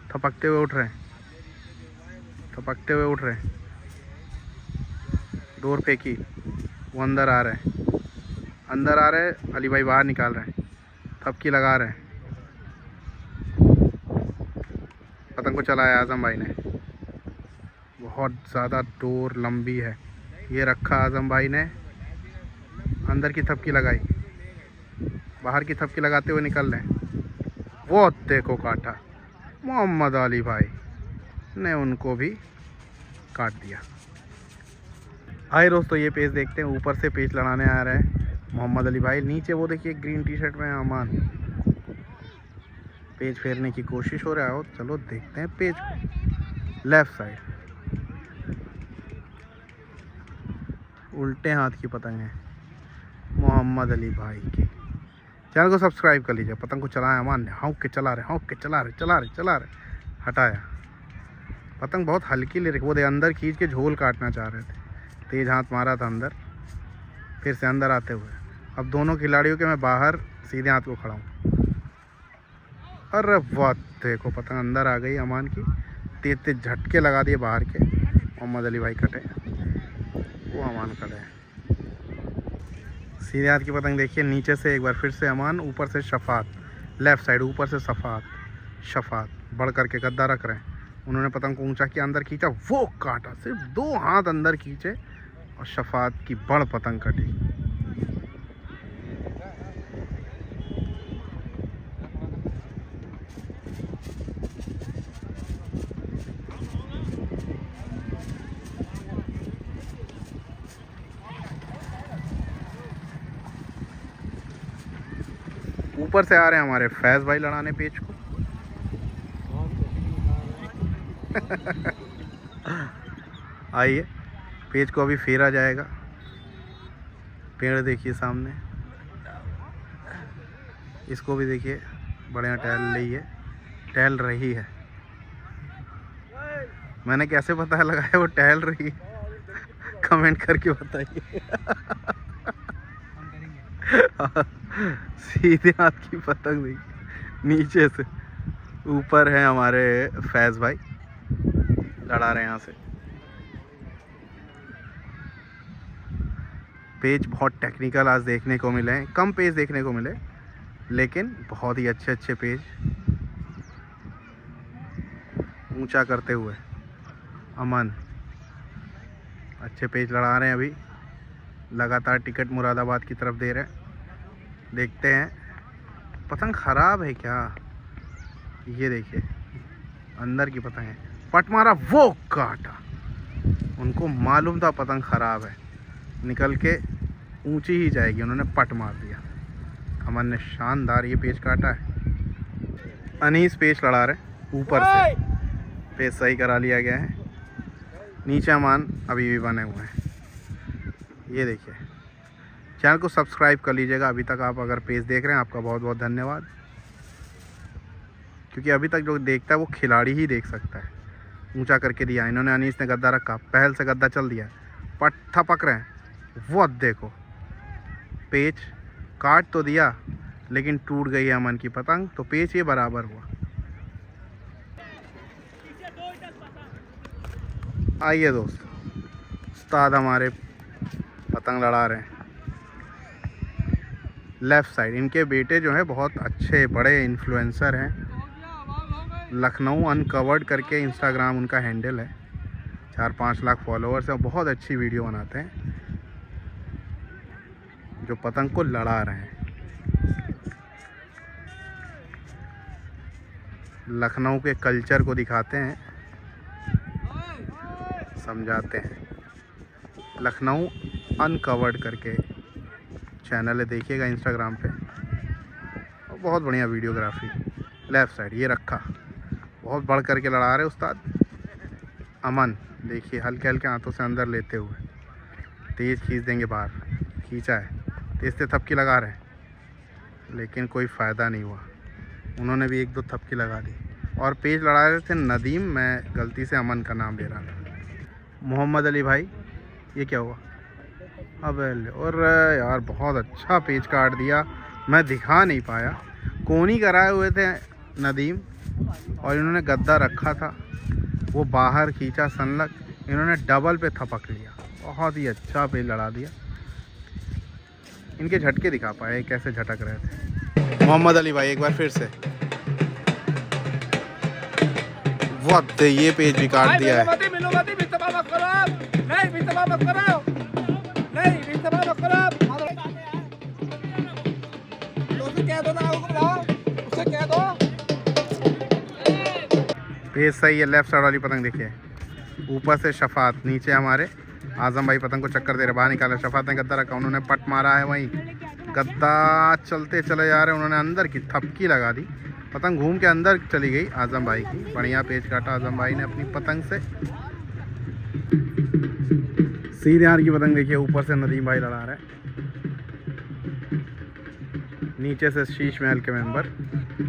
थपकते हुए उठ रहे हैं, थपकते हुए उठ रहे हैं। डोर फेंकी, वो अंदर आ रहे हैं, अंदर आ रहे हैं। अली भाई बाहर निकाल रहे हैं, थपकी लगा रहे हैं। पतंग को चलाया आज़म भाई ने। बहुत ज़्यादा डोर लंबी है। ये रखा आज़म भाई ने, अंदर की थपकी लगाई, बाहर की थपकी लगाते हुए निकल रहे हैं। वो देखो काटा, मोहम्मद अली भाई ने उनको भी काट दिया। आइए दोस्तों, ये पेच देखते हैं। ऊपर से पेच लड़ाने आ रहे हैं मोहम्मद अली भाई। नीचे वो देखिए ग्रीन टी शर्ट में अमान, पेच फेरने की कोशिश हो रहा है। चलो देखते हैं पेच को। लेफ़्ट साइड उल्टे हाथ की पतंग है मोहम्मद अली भाई की। चैनल को सब्सक्राइब कर लीजिए। पतंग को चलाया अमान ने, हाँक के चला रहे, हाँक के चला रहे। हटाया, पतंग बहुत हल्की ले रही। वो दे अंदर खींच के झोल काटना चाह रहे थे, तेज हाथ मारा था अंदर। फिर से अंदर आते हुए, अब दोनों खिलाड़ियों के मैं बाहर सीधे हाथ को खड़ा हूँ। अरे वाह, देखो पतंग अंदर आ गई अमान की। तेज तेज झटके लगा दिए बाहर के। मोहम्मद अली भाई कटे, वो अमान कटे। सीधे हाथ की पतंग देखिए। नीचे से एक बार फिर से अमान, ऊपर से शफात। लेफ़्ट साइड ऊपर से शफात बढ़ करके गद्दा रख रहे हैं। उन्होंने पतंग को ऊंचा किया, अंदर खींचा, वो काटा। सिर्फ 2 हाथ अंदर खींचे और शफात की बड़ पतंग कटी। ऊपर से आ रहे हैं हमारे फैज़ भाई लड़ाने पेच को। आइए, पेज को अभी फेरा जाएगा। पेड़ देखिए सामने, इसको भी देखिए, बढ़िया टहल रही है। मैंने कैसे पता लगाया वो टहल रही है? कमेंट करके बताइए। सीधे हाथ की पतंग देखिए, नीचे से ऊपर है हमारे फैज़ भाई, लड़ा रहे हैं यहाँ से। पेज बहुत टेक्निकल आज देखने को मिले हैं, कम पेज देखने को मिले लेकिन बहुत ही अच्छे अच्छे पेज ऊंचा करते हुए अमन अच्छे पेज लड़ा रहे हैं। अभी लगातार टिकट मुरादाबाद की तरफ दे रहे हैं, देखते हैं। पतंग ख़राब है क्या? ये देखिए अंदर की पतंग है, पट मारा वो काटा। उनको मालूम था पतंग ख़राब है, निकल के ऊंची ही जाएगी, उन्होंने पट मार दिया। अमन ने शानदार ये पेच काटा है। अनीस पेच लड़ा रहे ऊपर से, पेच सही करा लिया गया है। नीचे अमान अभी भी बने हुए हैं। ये देखिए, चैनल को सब्सक्राइब कर लीजिएगा। अभी तक आप अगर पेज देख रहे हैं आपका बहुत बहुत धन्यवाद, क्योंकि अभी तक जो देखता है वो खिलाड़ी ही देख सकता है। ऊंचा करके दिया इन्होंने, अनीस ने गद्दा रखा, पहल से गद्दा चल दिया, पट थपक रहे हैं। वो देखो पेच काट तो दिया लेकिन टूट गई है अमन की पतंग, तो पेच ये बराबर हुआ। आइए दोस्त, उस्ताद हमारे पतंग लड़ा रहे हैं लेफ़्ट साइड। इनके बेटे जो है बहुत अच्छे बड़े इन्फ्लुएंसर हैं, लखनऊ अनकवर्ड करके इंस्टाग्राम उनका हैंडल है, 4-5 लाख फॉलोअर्स हैं, बहुत अच्छी वीडियो बनाते हैं जो पतंग को लड़ा रहे हैं। लखनऊ के कल्चर को दिखाते हैं, समझाते हैं। लखनऊ अनकवर्ड करके चैनल है, देखिएगा इंस्टाग्राम पे, और बहुत बढ़िया वीडियोग्राफी। लेफ़्ट साइड ये रखा, बहुत बढ़ करके लड़ा रहे उस्ताद अमन। देखिए हल्के हल्के हाथों से अंदर लेते हुए, तेज़ खींच देंगे बाहर, खींचा है, तेज़ से थपकी लगा रहे हैं लेकिन कोई फ़ायदा नहीं हुआ। उन्होंने भी 1-2 थपकी लगा दी। और पेज लड़ा रहे थे नदीम, मैं गलती से अमन का नाम ले रहा था। मोहम्मद अली भाई, ये क्या हुआ? अबे और यार बहुत अच्छा पेज काट दिया, मैं दिखा नहीं पाया। कोनी कराए हुए थे नदीम और इन्होंने गद्दा रखा था, वो बाहर खींचा सनलक, इन्होंने डबल पे थपक लिया। बहुत ही अच्छा पेज लड़ा दिया। इनके झटके दिखा पाए कैसे झटक रहे थे। मोहम्मद अली भाई एक बार फिर से, वक्त ये पेज भी काट दिया है। पेज सही है। लेफ्ट साइड वाली पतंग देखिए, ऊपर से शफात, नीचे हमारे आजम भाई पतंग को चक्कर दे रहे, बाहर निकाला। शफात ने गद्दा रखा, उन्होंने पट मारा है, वहीं गद्दा चलते चले जा रहे हैं, उन्होंने अंदर की थपकी लगा दी, पतंग घूम के अंदर चली गई आजम भाई की। बढ़िया पेच काटा आजम भाई ने अपनी पतंग से। सीधे हाथ की पतंग देखिए, ऊपर से नदीम भाई लड़ा रहे हैं, नीचे से शीश महल के मेंबर।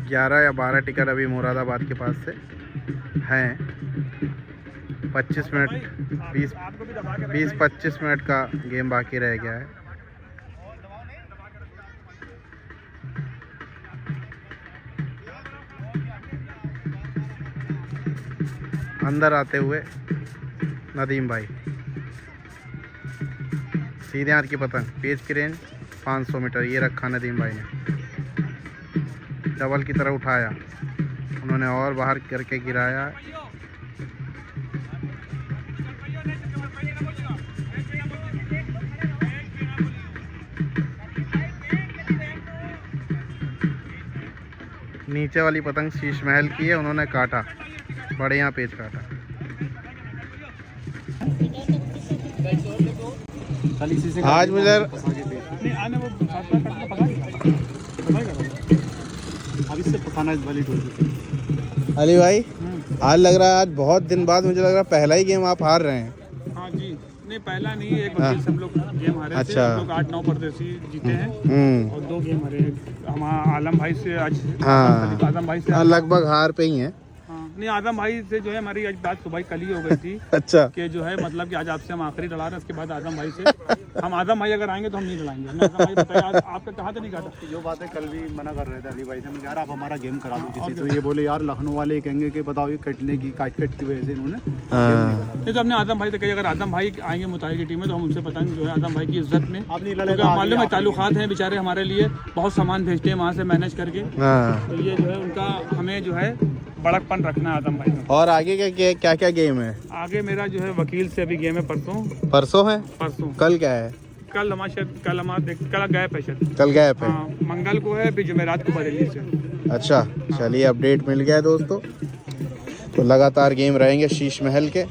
11 या 12 टिकट अभी मुरादाबाद के पास से हैं। 25 मिनट 20-25 मिनट का गेम बाकी रह गया है। अंदर आते हुए नदीम भाई, सीधे हाथ की पतंग, पेज की रेंज 500 मीटर, ये रखा नदीम भाई ने, डबल की तरह उठाया, उन्होंने और बाहर करके गिराया। नीचे वाली पतंग शीश महल की है, उन्होंने काटा, बढ़िया पेच काटा। आज मुझे अली भाई आज लग रहा है, आज बहुत दिन बाद मुझे लग रहा है पहला ही गेम आप हार रहे हैं। हाँ जी, नहीं पहला नहीं, एक बल्कि सब लोग गेम हारे थे। हम लोग 8-9 परदेसी जीते हैं और 2 गेम हारे। हम आलम भाई से आज, हाँ आजम भाई से लगभग हार पे ही हैं। हाँ, नहीं, आजम भाई से जो है हमारी आज बात सुबह कल ही हो गई थी अच्छा कि जो है मतलब कि आज आपसे हम आखिरी लड़ा रहे हैं, उसके बाद आजम भाई से हम आजम भाई अगर आएंगे तो हम नहीं लड़ाएंगे। हमने आजम भाई बताया आज आपका कहा था नहीं कहा था जो बातें कल भी मना कर रहे थे अली भाई से, मैं यार आप हमारा गेम करा दो किसी, तो ये बोले यार लखनऊ वाले कहेंगे कि बताओ ये कटने की काट की वजह से इन्होंने नहीं। तो हमने आजम भाई से कही अगर आजम भाई आएंगे मुताहिर की टीम में तो हम उनसे बताएंगे जो है आजम भाई की इज्जत में, क्योंकि मालूम है ताल्लुकात हैं बेचारे हमारे लिए, बहुत सामान भेजते हैं वहाँ से मैनेज करके, तो ये जो है उनका हमें जो है बड़कपन रखना है आजम भाई में। और आगे क्या क्या गेम है? आगे मेरा जो है वकील से अभी गेम है परसों है? परसों। कल क्या है? कल कल गैप है शायद, कल गैप है। हाँ, मंगल को है, फिर जुमेरात को बरेली से। अच्छा चलिए, अपडेट मिल गया है दोस्तों। तो लगातार गेम रहेंगे शीश महल के।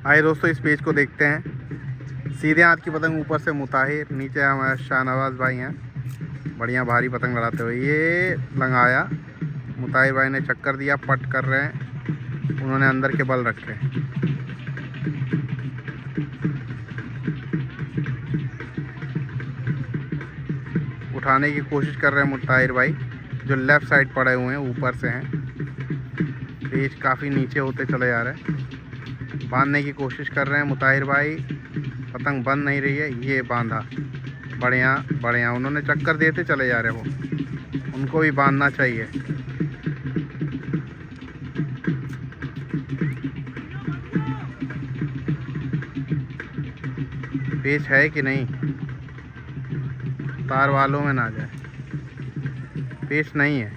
आइए दोस्तों, इस पेज को देखते हैं। सीधे हाथ की पतंग ऊपर से मुताहिर, नीचे हमारे शाहनवाज भाई हैं, बढ़िया भारी पतंग लड़ाते हुए। ये लंगाया, मुताहिर भाई ने चक्कर दिया, पट कर रहे हैं, उन्होंने अंदर के बल रखे। उठाने की कोशिश कर रहे हैं मुताहिर भाई, जो लेफ़्ट साइड पड़े हुए हैं, ऊपर से हैं। पेज काफ़ी नीचे होते चले जा रहे हैं। बांधने की कोशिश कर रहे हैं मुताहिर भाई, पतंग बंद नहीं रही है। ये बांधा, बढ़िया बढ़िया, उन्होंने चक्कर देते चले जा रहे हैं वो, उनको भी बांधना चाहिए। पेच है कि नहीं, तार वालों में ना जाए। पेच नहीं है,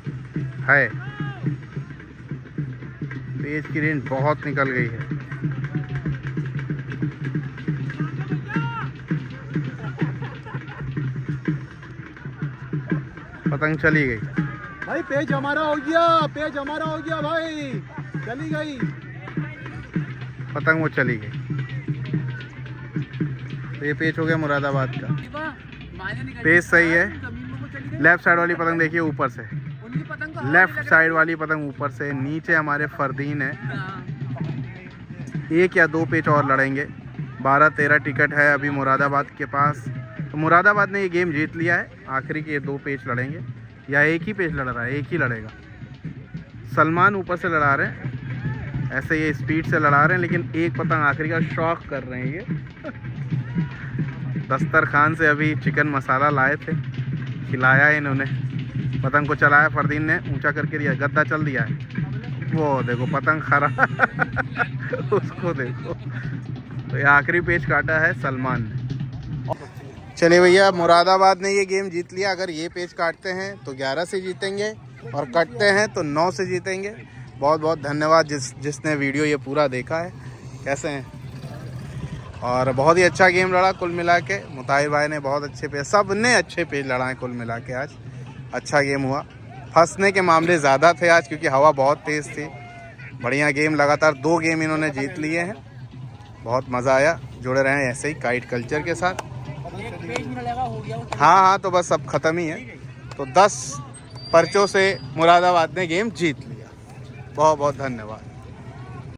है। पेच की रेंज बहुत निकल गई है। पतंग चली गई भाई, पेज हमारा हो गया, पेज हमारा हो गया भाई, चली गई पतंग, वो चली गई। तो ये पेच हो गया मुरादाबाद का। पेच सही है। लेफ्ट साइड वाली पतंग देखिए ऊपर से, लेफ्ट साइड वाली पतंग ऊपर से। नीचे हमारे फरदीन है, 1 या 2 पेच और लड़ेंगे। 12-13 टिकट है अभी मुरादाबाद के पास। तो मुरादाबाद ने ये गेम जीत लिया है। आखिरी के 2 पेच लड़ेंगे, या एक ही पेच लड़ रहा है? एक ही लड़ेगा। सलमान ऊपर से लड़ा रहे हैं, ऐसे ये स्पीड से लड़ा रहे हैं, लेकिन एक पतंग आखिरी का शौक कर रहे हैं ये। दस्तरखान से अभी चिकन मसाला लाए थे, खिलाया है इन्होंने। पतंग को चलाया, फरदीन ने ऊंचा करके दिया, गद्दा चल दिया है। वो देखो पतंग खरा उसको देखो। तो ये आखिरी पेच काटा है सलमान ने। चलिए भैया, मुरादाबाद ने ये गेम जीत लिया। अगर ये पेच काटते हैं तो 11 से जीतेंगे, और कटते हैं तो 9 से जीतेंगे। बहुत बहुत धन्यवाद जिसने वीडियो ये पूरा देखा है। कैसे हैं? और बहुत ही अच्छा गेम लड़ा कुल मिला के। मुताहिर भाई ने बहुत अच्छे पेज, सब ने अच्छे पेज लड़ाए कुल मिला के। आज अच्छा गेम हुआ। फंसने के मामले ज़्यादा थे आज, क्योंकि हवा बहुत तेज़ थी। बढ़िया गेम, लगातार 2 गेम इन्होंने जीत लिए हैं। बहुत मज़ा आया। जुड़े रहें ऐसे ही काइट कल्चर के साथ। हाँ, तो बस अब ख़त्म ही है। तो 10 पर्चों से मुरादाबाद ने गेम जीत लिया। बहुत बहुत धन्यवाद।